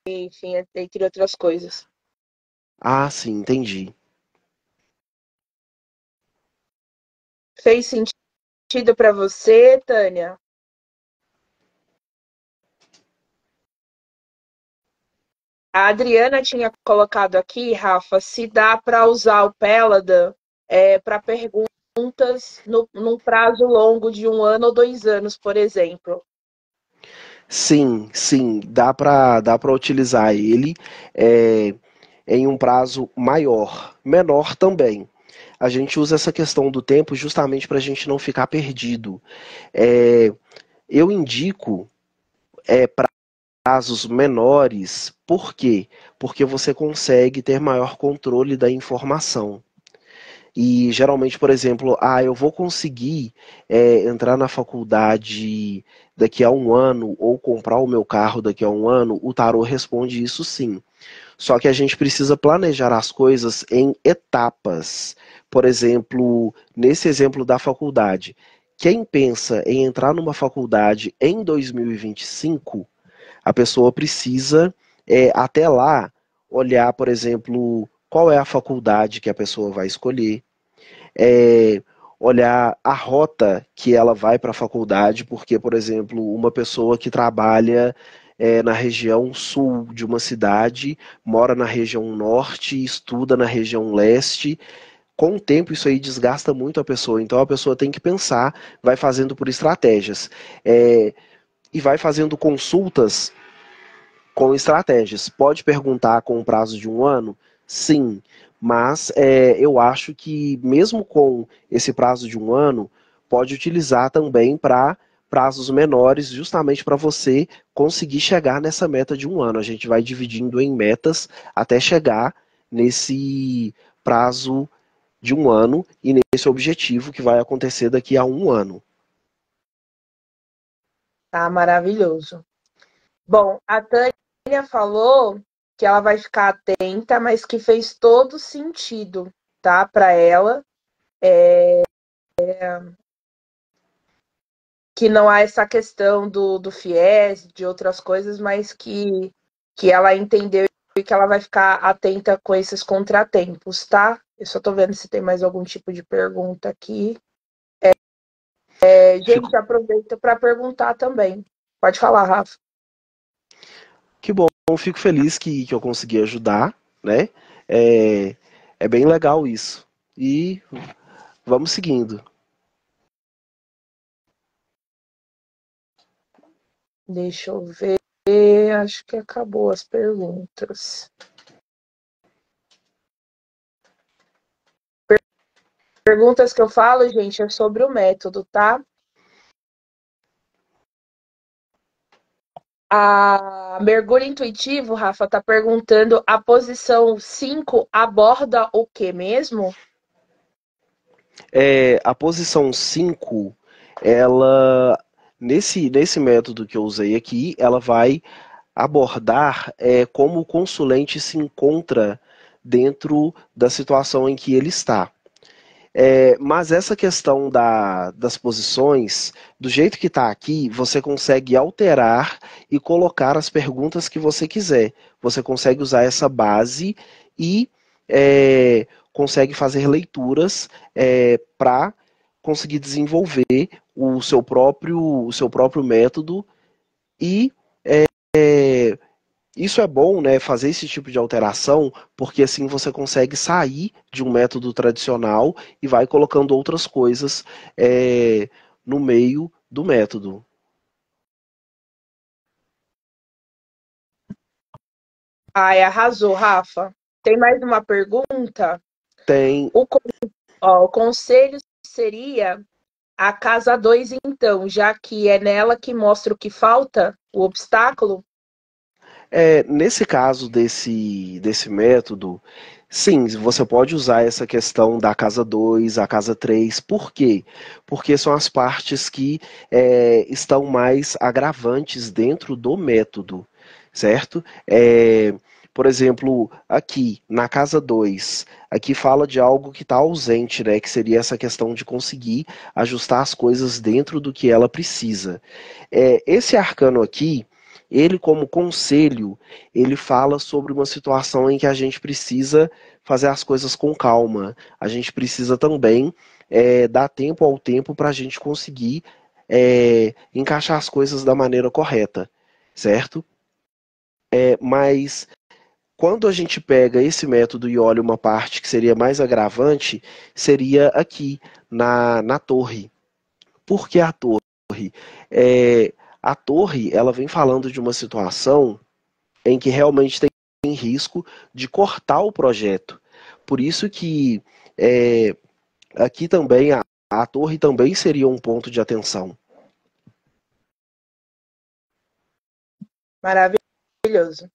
[SPEAKER 1] enfim, entre outras coisas.
[SPEAKER 2] Ah, sim, entendi.
[SPEAKER 1] Fez sentido para você, Tânia? A Adriana tinha colocado aqui, Rafa, se dá para usar o Pélada para perguntas num prazo longo de 1 ano ou 2 anos, por exemplo.
[SPEAKER 2] Sim, sim, dá para utilizar ele em um prazo maior, menor também. A gente usa essa questão do tempo justamente para a gente não ficar perdido. Eu indico prazos menores, por quê? Porque você consegue ter maior controle da informação. E geralmente, por exemplo, eu vou conseguir entrar na faculdade daqui a um ano ou comprar o meu carro daqui a um ano, o tarô responde isso sim. Só que a gente precisa planejar as coisas em etapas. Por exemplo, nesse exemplo da faculdade, quem pensa em entrar numa faculdade em 2025, a pessoa precisa até lá, olhar, por exemplo, qual é a faculdade que a pessoa vai escolher, é, olhar a rota que ela vai para a faculdade, porque, por exemplo, uma pessoa que trabalha na região sul de uma cidade, mora na região norte, estuda na região leste, com o tempo isso aí desgasta muito a pessoa, então a pessoa tem que pensar, vai fazendo por estratégias. E vai fazendo consultas com estratégias. Pode perguntar com um prazo de um ano? Sim, mas eu acho que mesmo com esse prazo de um ano, pode utilizar também para prazos menores, justamente para você conseguir chegar nessa meta de um ano. A gente vai dividindo em metas até chegar nesse prazo de um ano e nesse objetivo que vai acontecer daqui a um ano.
[SPEAKER 1] Tá maravilhoso. Bom, a Tânia falou que ela vai ficar atenta, mas que fez todo sentido, tá, para ela. Que não há essa questão do FIES, de outras coisas, mas que ela entendeu e que ela vai ficar atenta com esses contratempos, tá? Eu só tô vendo se tem mais algum tipo de pergunta aqui.
[SPEAKER 2] Fico,
[SPEAKER 1] Gente, aproveita para perguntar também. Pode falar, Rafa.
[SPEAKER 2] que bom, fico feliz que eu consegui ajudar, né? É, é bem legal isso. E vamos seguindo.
[SPEAKER 1] Deixa eu ver. Acho que acabou as perguntas. Perguntas que eu falo, gente, é sobre o método, tá? A mergulho intuitivo, Rafa, tá perguntando a posição 5 aborda o que mesmo?
[SPEAKER 2] A posição 5, ela, nesse método que eu usei aqui, ela vai abordar como o consulente se encontra dentro da situação em que ele está. Mas essa questão das posições, do jeito que está aqui, você consegue alterar e colocar as perguntas que você quiser. Você consegue usar essa base e consegue fazer leituras para conseguir desenvolver o seu próprio método e é, isso é bom, né, fazer esse tipo de alteração, porque assim você consegue sair de um método tradicional e vai colocando outras coisas no meio do método.
[SPEAKER 1] Ai, arrasou, Rafa. Tem mais uma pergunta?
[SPEAKER 2] Tem,
[SPEAKER 1] O conselho seria a casa 2, então, já que é nela que mostra o que falta, o obstáculo?
[SPEAKER 2] nesse caso desse método, sim, você pode usar essa questão da casa 2, a casa 3. Por quê? Porque são as partes que estão mais agravantes dentro do método, certo? Por exemplo, aqui na casa 2, aqui fala de algo que está ausente, né? Que seria essa questão de conseguir ajustar as coisas dentro do que ela precisa. Esse arcano aqui, ele como conselho, ele fala sobre uma situação em que a gente precisa fazer as coisas com calma. A gente precisa também dar tempo ao tempo para a gente conseguir encaixar as coisas da maneira correta, certo? Mas quando a gente pega esse método e olha uma parte que seria mais agravante, seria aqui, na torre. Por que a torre? É, a torre, ela vem falando de uma situação em que realmente tem risco de cortar o projeto. Por isso que aqui também a torre também seria um ponto de atenção.
[SPEAKER 1] Maravilhoso.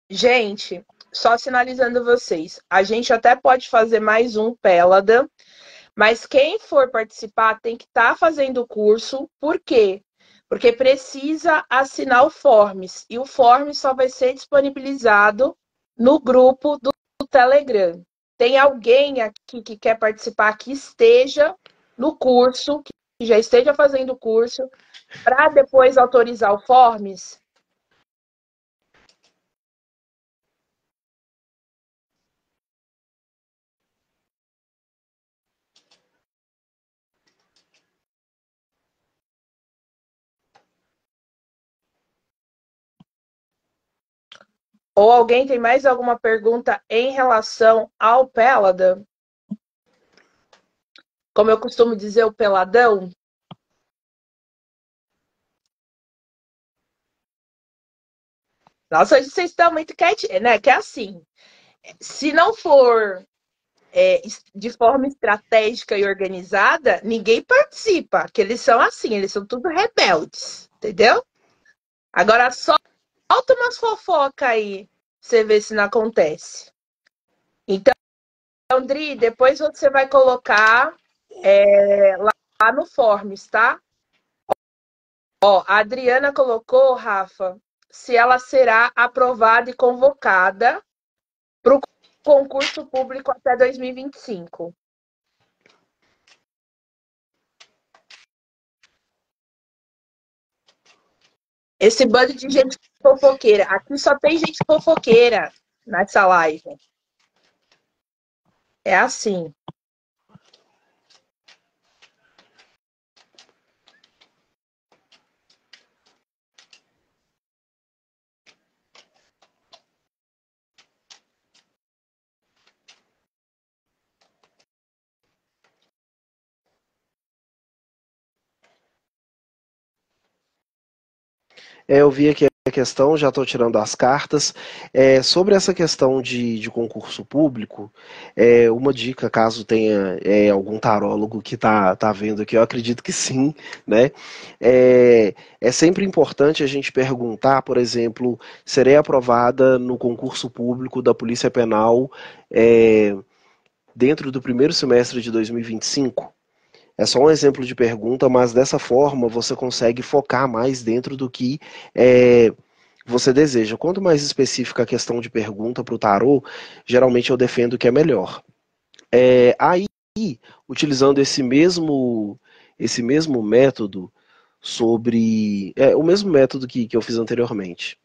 [SPEAKER 1] Gente, só sinalizando vocês, a gente até pode fazer mais um Pélada, mas quem for participar tem que estar fazendo o curso. Por quê? Porque precisa assinar o Forms. E o Forms só vai ser disponibilizado no grupo do Telegram. Tem alguém aqui que quer participar que esteja no curso, que já esteja fazendo o curso, para depois autorizar o Forms? Ou alguém tem mais alguma pergunta em relação ao Pélada? Como eu costumo dizer, o peladão? Nossa, hoje vocês estão muito quietinhos, né? Que é assim, se não for de forma estratégica e organizada, ninguém participa, que eles são assim, eles são tudo rebeldes, entendeu? Agora solta umas fofocas aí, pra você ver se não acontece. Então, Dri, depois você vai colocar lá no Forms, tá? Ó, a Adriana colocou, Rafa, se ela será aprovada e convocada para o concurso público até 2025. Esse bando de gente fofoqueira. Aqui só tem gente fofoqueira nessa live. É assim.
[SPEAKER 2] Eu vi aqui a questão, já estou tirando as cartas. Sobre essa questão de concurso público, uma dica, caso tenha algum tarólogo que tá vendo aqui, eu acredito que sim, né? É sempre importante a gente perguntar, por exemplo, serei aprovada no concurso público da Polícia Penal dentro do primeiro semestre de 2025? É só um exemplo de pergunta, mas dessa forma você consegue focar mais dentro do que você deseja. Quanto mais específica a questão de pergunta para o tarô, geralmente eu defendo que é melhor. Aí, utilizando esse mesmo método o mesmo método que eu fiz anteriormente.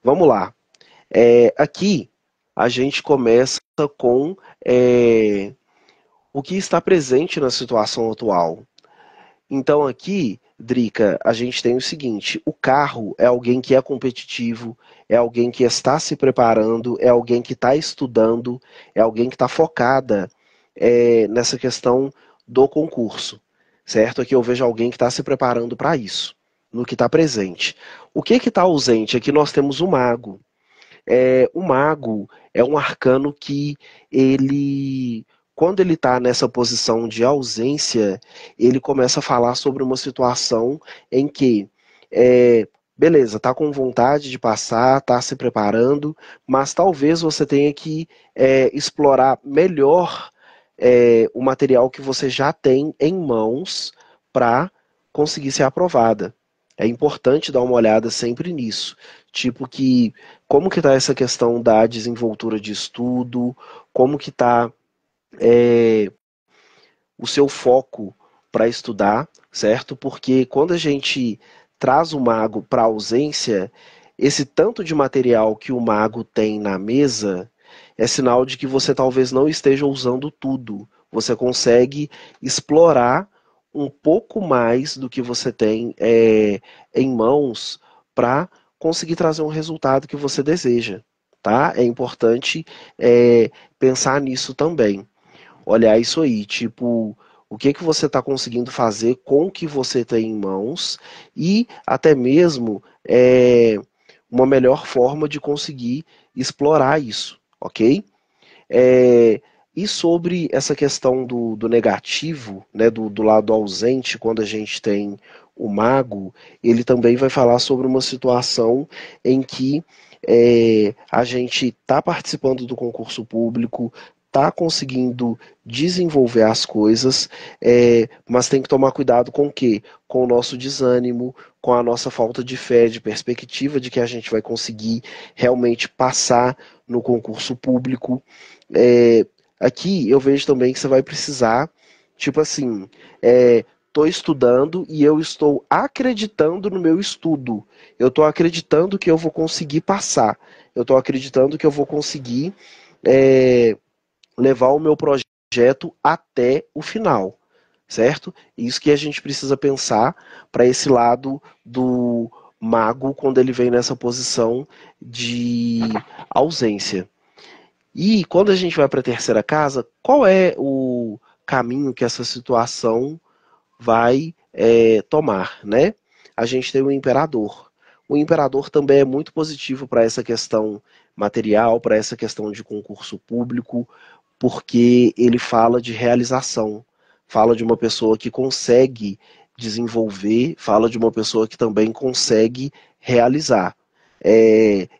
[SPEAKER 2] Vamos lá. Aqui a gente começa com o que está presente na situação atual. Então aqui, Drica, a gente tem o seguinte: o carro é alguém que é competitivo, é alguém que está se preparando, é alguém que está estudando, é alguém que está focada nessa questão do concurso, certo? Aqui eu vejo alguém que está se preparando para isso, no que está presente. O que está ausente? Aqui nós temos o mago. O mago é um arcano que ele, quando ele está nessa posição de ausência, ele começa a falar sobre uma situação em que, beleza, tá com vontade de passar, tá se preparando, mas talvez você tenha que explorar melhor o material que você já tem em mãos para conseguir ser aprovada. É importante dar uma olhada sempre nisso. Tipo que como que está essa questão da desenvoltura de estudo, como que está o seu foco para estudar, certo? Porque quando a gente traz o mago para a ausência, esse tanto de material que o mago tem na mesa é sinal de que você talvez não esteja usando tudo. Você consegue explorar um pouco mais do que você tem em mãos para conseguir trazer um resultado que você deseja. Tá? É importante pensar nisso também. Olhar isso aí, tipo, o que que você está conseguindo fazer com o que você tem em mãos e até mesmo uma melhor forma de conseguir explorar isso, ok? E sobre essa questão do negativo, né, do lado ausente, quando a gente tem o mago, ele também vai falar sobre uma situação em que a gente está participando do concurso público, está conseguindo desenvolver as coisas, mas tem que tomar cuidado com o quê? Com o nosso desânimo, com a nossa falta de fé, de perspectiva de que a gente vai conseguir realmente passar no concurso público. É, Aqui eu vejo também que você vai precisar, tipo assim, estou estudando e eu estou acreditando no meu estudo. Eu estou acreditando que eu vou conseguir passar. Eu estou acreditando que eu vou conseguir é, levar o meu projeto até o final, certo? Isso que a gente precisa pensar para esse lado do mago quando ele vem nessa posição de ausência. E quando a gente vai para a terceira casa, qual é o caminho que essa situação vai tomar, né? A gente tem o imperador. O imperador também é muito positivo para essa questão material, para essa questão de concurso público, porque ele fala de realização, fala de uma pessoa que consegue desenvolver, fala de uma pessoa que também consegue realizar.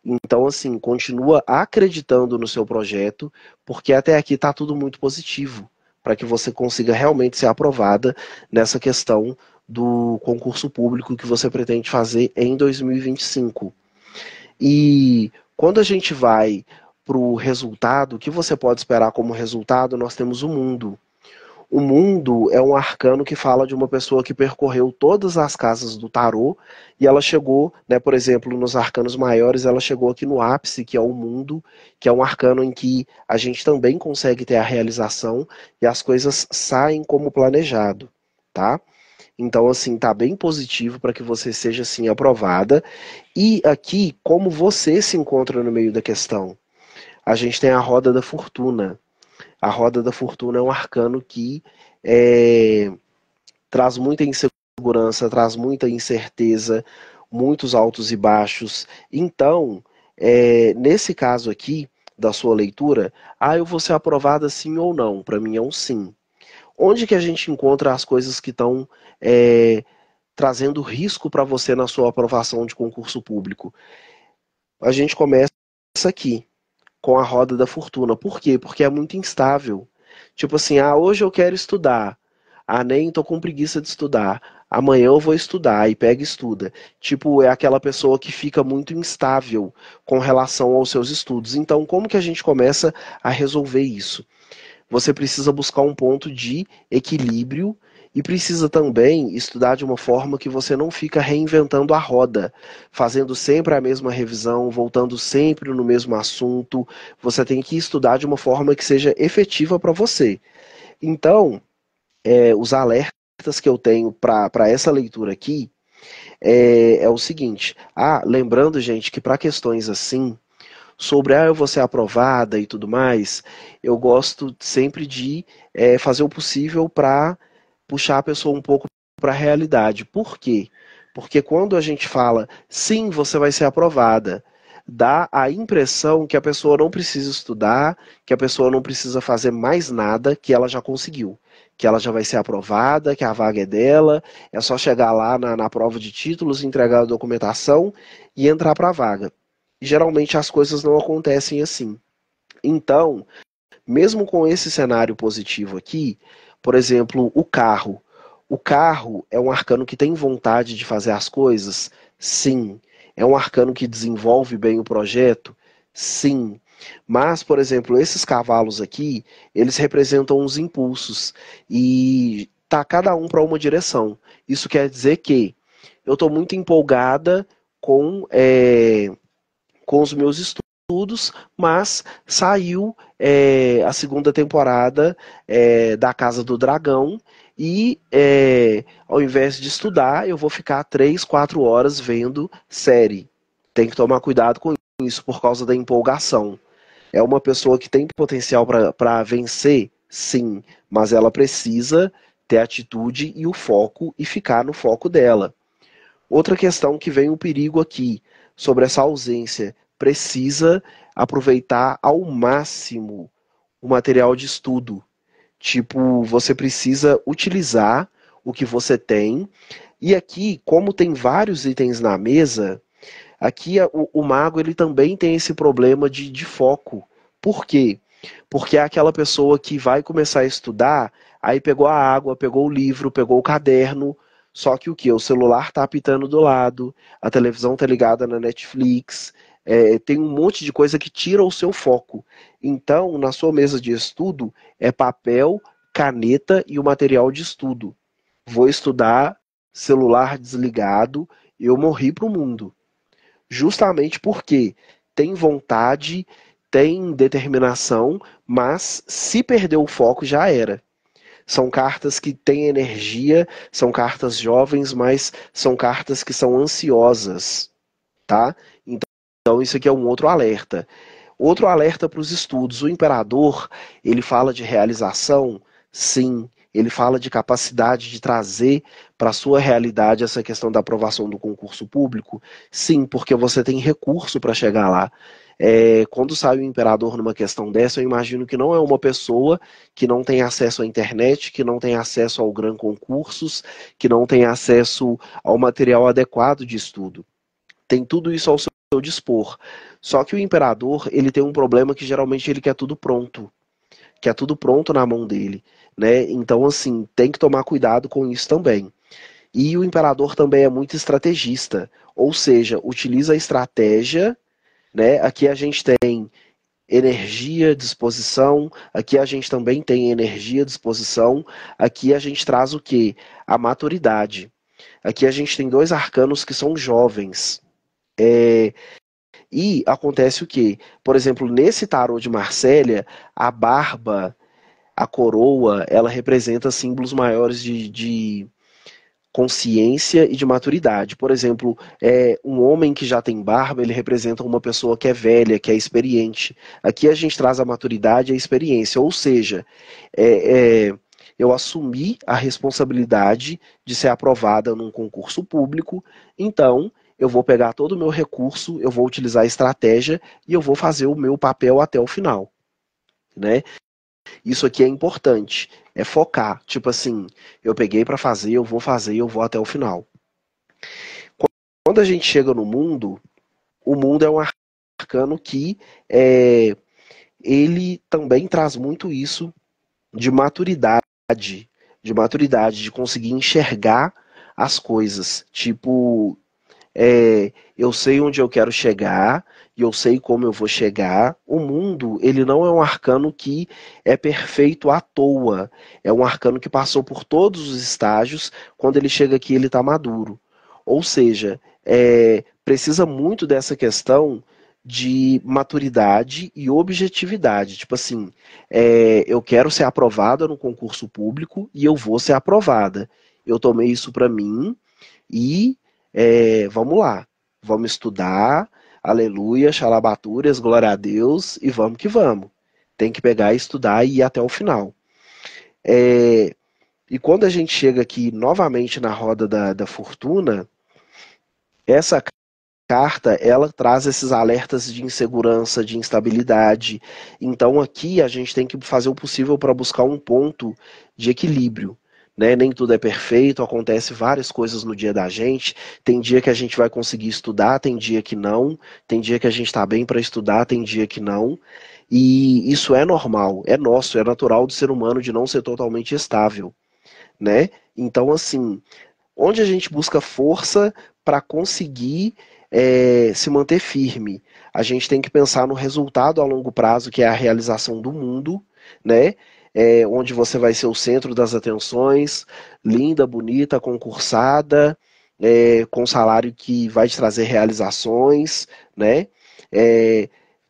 [SPEAKER 2] Então, assim, continua acreditando no seu projeto, porque até aqui está tudo muito positivo, para que você consiga realmente ser aprovada nessa questão do concurso público que você pretende fazer em 2025. E quando a gente vai para o resultado, o que você pode esperar como resultado, nós temos o mundo. O mundo é um arcano que fala de uma pessoa que percorreu todas as casas do tarô e ela chegou, né, por exemplo, nos arcanos maiores, ela chegou aqui no ápice, que é o mundo, que é um arcano em que a gente também consegue ter a realização e as coisas saem como planejado, tá? Então, assim, tá bem positivo para que você seja, assim, aprovada. E aqui, como você se encontra no meio da questão? A gente tem a roda da fortuna. A roda da fortuna é um arcano que traz muita insegurança, traz muita incerteza, muitos altos e baixos. Então, nesse caso aqui da sua leitura, eu vou ser aprovada sim ou não? Para mim é um sim. Onde que a gente encontra as coisas que estão trazendo risco para você na sua aprovação de concurso público? A gente começa aqui, com a roda da fortuna. Por quê? Porque é muito instável. Tipo assim, hoje eu quero estudar. Nem tô com preguiça de estudar. Amanhã eu vou estudar e pega e estuda. Tipo, é aquela pessoa que fica muito instável com relação aos seus estudos. Então, como que a gente começa a resolver isso? Você precisa buscar um ponto de equilíbrio e precisa também estudar de uma forma que você não fica reinventando a roda, fazendo sempre a mesma revisão, voltando sempre no mesmo assunto. Você tem que estudar de uma forma que seja efetiva para você. Então, os alertas que eu tenho para essa leitura aqui é o seguinte. Lembrando, gente, que para questões assim, sobre eu vou ser aprovada e tudo mais, eu gosto sempre de fazer o possível para puxar a pessoa um pouco para a realidade. Por quê? Porque quando a gente fala, sim, você vai ser aprovada, dá a impressão que a pessoa não precisa estudar, que a pessoa não precisa fazer mais nada, que ela já conseguiu. Que ela já vai ser aprovada, que a vaga é dela, é só chegar lá na prova de títulos, entregar a documentação e entrar para a vaga. E geralmente as coisas não acontecem assim. Então, mesmo com esse cenário positivo aqui, por exemplo, o carro. O carro é um arcano que tem vontade de fazer as coisas? Sim. É um arcano que desenvolve bem o projeto? Sim. Mas, por exemplo, esses cavalos aqui, eles representam os impulsos e tá cada um para uma direção. Isso quer dizer que eu estou muito empolgada com os meus estudos, mas saiu a segunda temporada da Casa do Dragão e ao invés de estudar, eu vou ficar 3, 4 horas vendo série. Tem que tomar cuidado com isso por causa da empolgação. É uma pessoa que tem potencial para vencer? Sim, mas ela precisa ter atitude e o foco e ficar no foco dela. Outra questão que vem o perigo aqui, sobre essa ausência, precisa aproveitar ao máximo o material de estudo. Tipo, você precisa utilizar o que você tem. E aqui, como tem vários itens na mesa, aqui o mago ele também tem esse problema de foco. Por quê? Porque é aquela pessoa que vai começar a estudar, aí pegou a água, pegou o livro, pegou o caderno, só que o que? O celular tá apitando do lado, a televisão tá ligada na Netflix, tem um monte de coisa que tira o seu foco. Então, na sua mesa de estudo, é papel, caneta e o material de estudo. Vou estudar, celular desligado, eu morri pro mundo. Justamente porque tem vontade, tem determinação, mas se perder o foco já era. São cartas que têm energia, são cartas jovens, mas são cartas que são ansiosas, tá? Então isso aqui é um outro alerta. Outro alerta para os estudos. O imperador, ele fala de realização, sim. Ele fala de capacidade de trazer para a sua realidade essa questão da aprovação do concurso público, sim, porque você tem recurso para chegar lá. Quando sai o imperador numa questão dessa, eu imagino que não é uma pessoa que não tem acesso à internet, que não tem acesso ao Gran Concursos, que não tem acesso ao material adequado de estudo. Tem tudo isso ao seu dispor. Só que o imperador, ele tem um problema que geralmente ele quer tudo pronto na mão dele, né? Então, assim, tem que tomar cuidado com isso também. E o imperador também é muito estrategista, ou seja, utiliza a estratégia, né? Aqui a gente tem energia, disposição, aqui a gente também tem energia, disposição, aqui a gente traz o quê? A maturidade. Aqui a gente tem dois arcanos que são jovens. E acontece o quê? Por exemplo, nesse tarô de Marsella, a barba, a coroa, ela representa símbolos maiores de consciência e de maturidade. Por exemplo, um homem que já tem barba, ele representa uma pessoa que é velha, que é experiente. Aqui a gente traz a maturidade e a experiência, ou seja, eu assumi a responsabilidade de ser aprovada num concurso público, então eu vou pegar todo o meu recurso, eu vou utilizar a estratégia e eu vou fazer o meu papel até o final, né? Isso aqui é importante, é focar, tipo assim, eu peguei para fazer, eu vou até o final. Quando a gente chega no mundo, o mundo é um arcano que ele também traz muito isso de maturidade, de conseguir enxergar as coisas. Tipo, eu sei onde eu quero chegar e eu sei como eu vou chegar. O mundo, ele não é um arcano que é perfeito à toa. É um arcano que passou por todos os estágios. Quando ele chega aqui, ele está maduro. Ou seja, precisa muito dessa questão de maturidade e objetividade. Tipo assim, eu quero ser aprovada no concurso público e eu vou ser aprovada. Eu tomei isso para mim e vamos lá, vamos estudar, aleluia, xalabaturas, glória a Deus, e vamos que vamos. Tem que pegar, estudar e ir até o final. E quando a gente chega aqui novamente na roda da fortuna, essa carta, ela traz esses alertas de insegurança, de instabilidade. Então aqui a gente tem que fazer o possível para buscar um ponto de equilíbrio. Né? Nem tudo é perfeito, acontece várias coisas no dia da gente. Tem dia que a gente vai conseguir estudar, tem dia que não. Tem dia que a gente está bem para estudar, tem dia que não. E isso é normal, é nosso, é natural do ser humano de não ser totalmente estável. Né? Então, assim, onde a gente busca força para conseguir se manter firme. A gente tem que pensar no resultado a longo prazo, que é a realização do mundo, né? Onde você vai ser o centro das atenções, linda, bonita, concursada, com salário que vai te trazer realizações, né?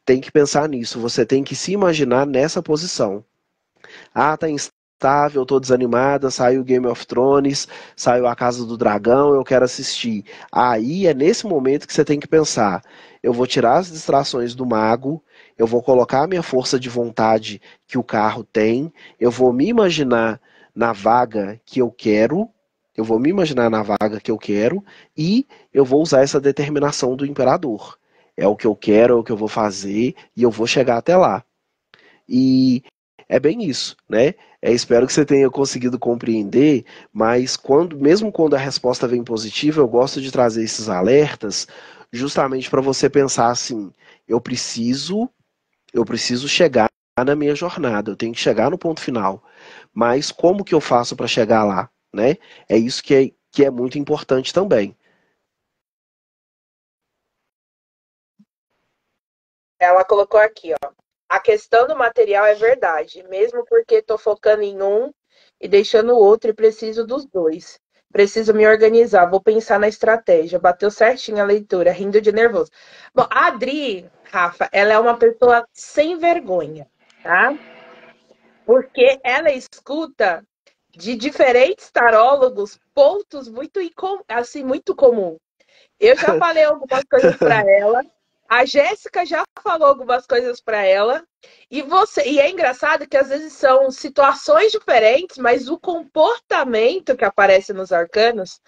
[SPEAKER 2] Tem que pensar nisso, você tem que se imaginar nessa posição. Ah, tá instável, tô desanimada, saiu Game of Thrones, saiu A Casa do Dragão, eu quero assistir. Aí é nesse momento que você tem que pensar, eu vou tirar as distrações do mago, eu vou colocar a minha força de vontade que o carro tem, eu vou me imaginar na vaga que eu quero, e eu vou usar essa determinação do imperador. É o que eu quero, é o que eu vou fazer, e eu vou chegar até lá. E é bem isso, né? Espero que você tenha conseguido compreender, mas mesmo quando a resposta vem positiva, eu gosto de trazer esses alertas justamente para você pensar assim, eu preciso, eu preciso chegar na minha jornada, eu tenho que chegar no ponto final. Mas como que eu faço para chegar lá, né? É isso que é muito importante também.
[SPEAKER 1] Ela colocou aqui, ó. A questão do material é verdade, mesmo porque estou focando em um e deixando o outro e preciso dos dois. Preciso me organizar, vou pensar na estratégia. Bateu certinho a leitura, rindo de nervoso. Bom, a Adri, Rafa, ela é uma pessoa sem vergonha, tá? Porque ela escuta de diferentes tarólogos pontos muito, assim, muito comum. Eu já falei algumas coisas para ela, a Jéssica já falou algumas coisas para ela, e é engraçado que às vezes são situações diferentes, mas o comportamento que aparece nos arcanos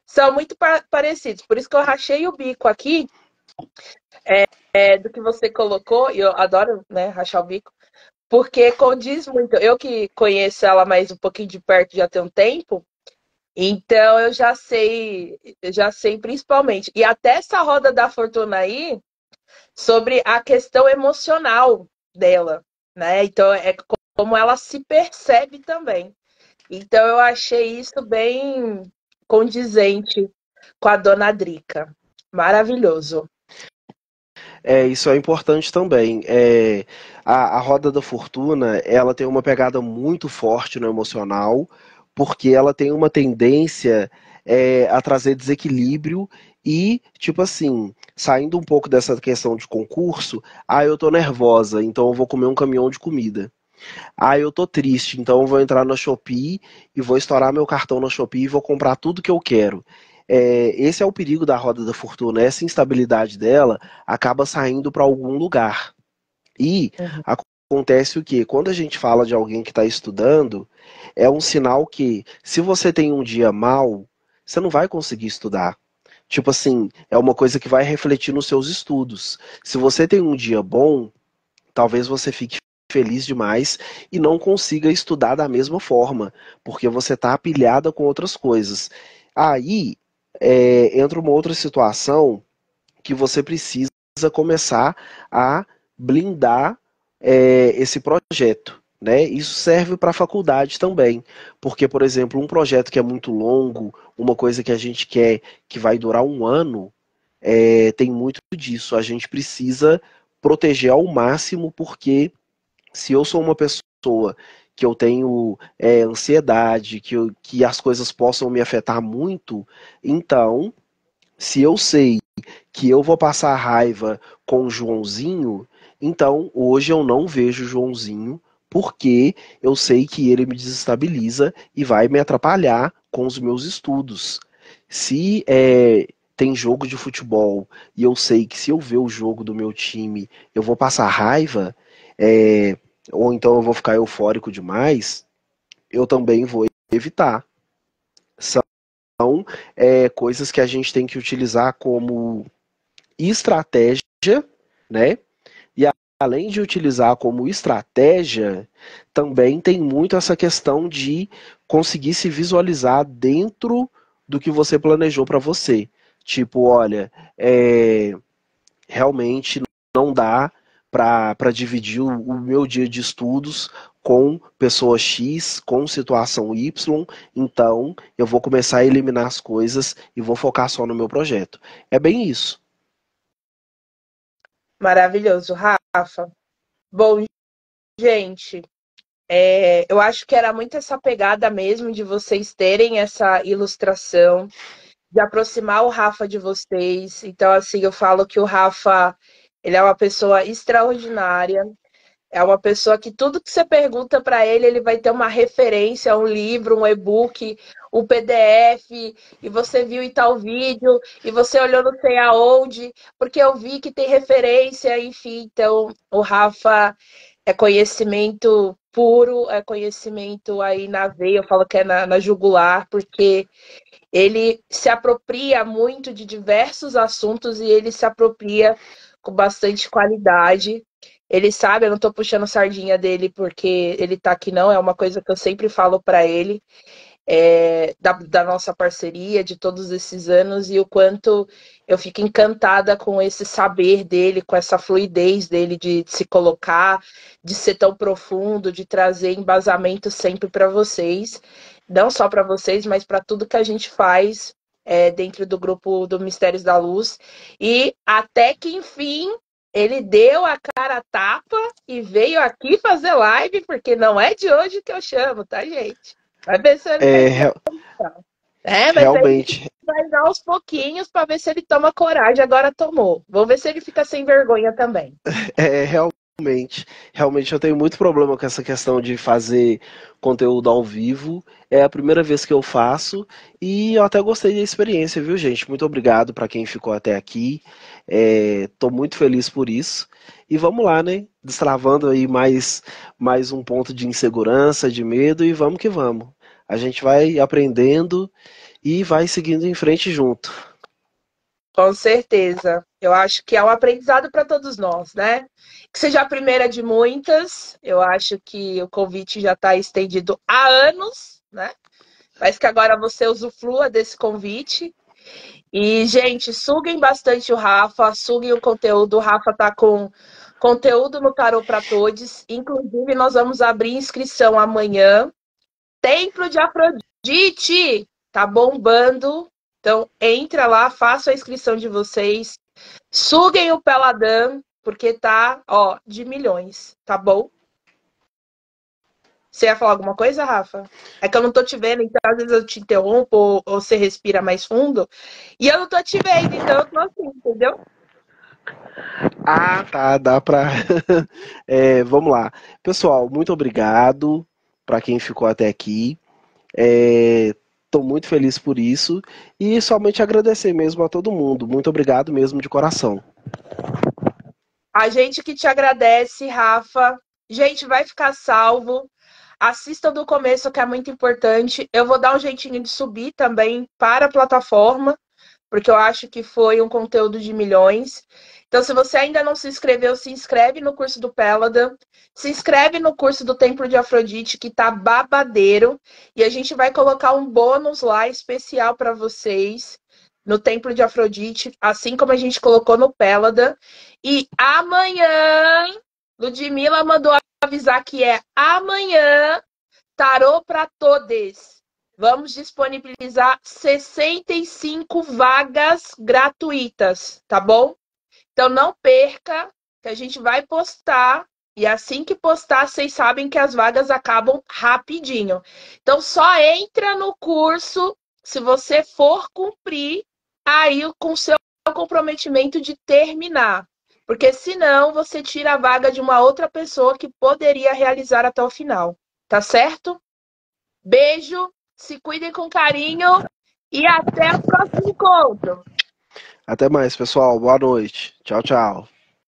[SPEAKER 1] são muito parecidos. Por isso que eu rachei o bico aqui do que você colocou, e eu adoro, né, rachar o bico, porque condiz muito. Eu que conheço ela mais um pouquinho de perto já tem um tempo, então eu já sei principalmente. E até essa roda da fortuna aí, sobre a questão emocional dela, né? Então é como ela se percebe também. Então eu achei isso bem condizente com a dona Drica. Maravilhoso.
[SPEAKER 2] Isso é importante também. A roda da fortuna, ela tem uma pegada muito forte no emocional, porque ela tem uma tendência a trazer desequilíbrio e, tipo assim, saindo um pouco dessa questão de concurso, eu tô nervosa, então eu vou comer um caminhão de comida. Eu tô triste, então eu vou entrar na Shopee e vou estourar meu cartão na Shopee e vou comprar tudo que eu quero. Esse é o perigo da roda da fortuna. Essa instabilidade dela acaba saindo para algum lugar. E
[SPEAKER 1] Uhum.
[SPEAKER 2] acontece o quê? Quando a gente fala de alguém que está estudando, é um sinal que, se você tem um dia mal, você não vai conseguir estudar. Tipo assim, é uma coisa que vai refletir nos seus estudos. Se você tem um dia bom, talvez você fique feliz demais e não consiga estudar da mesma forma, porque você está pilhada com outras coisas. Aí entra uma outra situação que você precisa começar a blindar esse projeto. Né? Isso serve para a faculdade também, porque, por exemplo, um projeto que é muito longo, uma coisa que a gente quer que vai durar um ano, tem muito disso. A gente precisa proteger ao máximo, porque se eu sou uma pessoa que eu tenho ansiedade, que as coisas possam me afetar muito, então, se eu sei que eu vou passar raiva com o Joãozinho, então hoje eu não vejo o Joãozinho, porque eu sei que ele me desestabiliza e vai me atrapalhar com os meus estudos. Se tem jogo de futebol e eu sei que se eu ver o jogo do meu time eu vou passar raiva, é, ou então eu vou ficar eufórico demais, eu também vou evitar. São coisas que a gente tem que utilizar como estratégia, né? E além de utilizar como estratégia, também tem muito essa questão de conseguir se visualizar dentro do que você planejou para você. Tipo, olha, realmente não dá para dividir o meu dia de estudos com pessoa X, com situação Y, então eu vou começar a eliminar as coisas e vou focar só no meu projeto. É bem isso.
[SPEAKER 1] Maravilhoso, Rafa. Bom, gente, eu acho que era muito essa pegada mesmo de vocês terem essa ilustração, de aproximar o Rafa de vocês. Então, assim, eu falo que o Rafa, ele é uma pessoa extraordinária. É uma pessoa que tudo que você pergunta para ele, ele vai ter uma referência, um livro, um e-book, um PDF, e você viu em tal vídeo, e você olhou não sei aonde, porque eu vi que tem referência, enfim. Então, o Rafa é conhecimento puro, é conhecimento aí na veia, eu falo que é na jugular, porque ele se apropria muito de diversos assuntos e ele se apropria com bastante qualidade. Ele sabe, eu não tô puxando sardinha dele porque ele tá aqui, não. É uma coisa que eu sempre falo para ele, da nossa parceria de todos esses anos e o quanto eu fico encantada com esse saber dele, com essa fluidez dele de se colocar, de ser tão profundo, de trazer embasamento sempre para vocês, não só para vocês, mas para tudo que a gente faz dentro do grupo do Mistérios da Luz. E até que, enfim, ele deu a cara a tapa e veio aqui fazer live, porque não é de hoje que eu chamo, tá, gente? Vai ver se ele
[SPEAKER 2] É,
[SPEAKER 1] tem condição. Mas aí
[SPEAKER 2] realmente,
[SPEAKER 1] vai dar aos pouquinhos para ver se ele toma coragem. Agora tomou. Vamos ver se ele fica sem vergonha também.
[SPEAKER 2] Realmente eu tenho muito problema com essa questão de fazer conteúdo ao vivo. É a primeira vez que eu faço e eu até gostei da experiência, viu, gente? Muito obrigado para quem ficou até aqui. Tô muito feliz por isso. E vamos lá, né? Destravando aí mais um ponto de insegurança, de medo e vamos que vamos. A gente vai aprendendo e vai seguindo em frente junto.
[SPEAKER 1] Com certeza. Eu acho que é um aprendizado para todos nós, né? Que seja a primeira de muitas. Eu acho que o convite já está estendido há anos, né? Mas que agora você usufrua desse convite. E, gente, suguem bastante o Rafa, suguem o conteúdo. O Rafa tá com conteúdo no Tarô para Todos. Inclusive, nós vamos abrir inscrição amanhã. Templo de Afrodite tá bombando. Então, entra lá, faça a inscrição de vocês. Suguem o Peladão, porque tá, ó, de milhões, tá bom? Você ia falar alguma coisa, Rafa? É que eu não tô te vendo, então às vezes eu te interrompo ou você respira mais fundo. E eu não tô te vendo, então eu tô assim, entendeu?
[SPEAKER 2] Ah, tá, dá pra. Vamos lá. Pessoal, muito obrigado para quem ficou até aqui. Estou muito feliz por isso e somente agradecer mesmo a todo mundo. Muito obrigado mesmo de coração.
[SPEAKER 1] A gente que te agradece, Rafa. Gente, vai ficar salvo. Assistam do começo, que é muito importante. Eu vou dar um jeitinho de subir também para a plataforma, porque eu acho que foi um conteúdo de milhões. Então, se você ainda não se inscreveu, se inscreve no curso do Pélada, se inscreve no curso do Templo de Afrodite, que tá babadeiro, e a gente vai colocar um bônus lá especial para vocês no Templo de Afrodite, assim como a gente colocou no Pélada. E amanhã, Ludmilla mandou avisar que é amanhã, Tarô para Todes. Vamos disponibilizar 65 vagas gratuitas, tá bom? Então não perca, que a gente vai postar. E assim que postar, vocês sabem que as vagas acabam rapidinho. Então só entra no curso se você for cumprir aí com o seu comprometimento de terminar. Porque senão você tira a vaga de uma outra pessoa que poderia realizar até o final. Tá certo? Beijo, se cuidem com carinho e até o próximo encontro.
[SPEAKER 2] Até mais, pessoal. Boa noite. Tchau, tchau.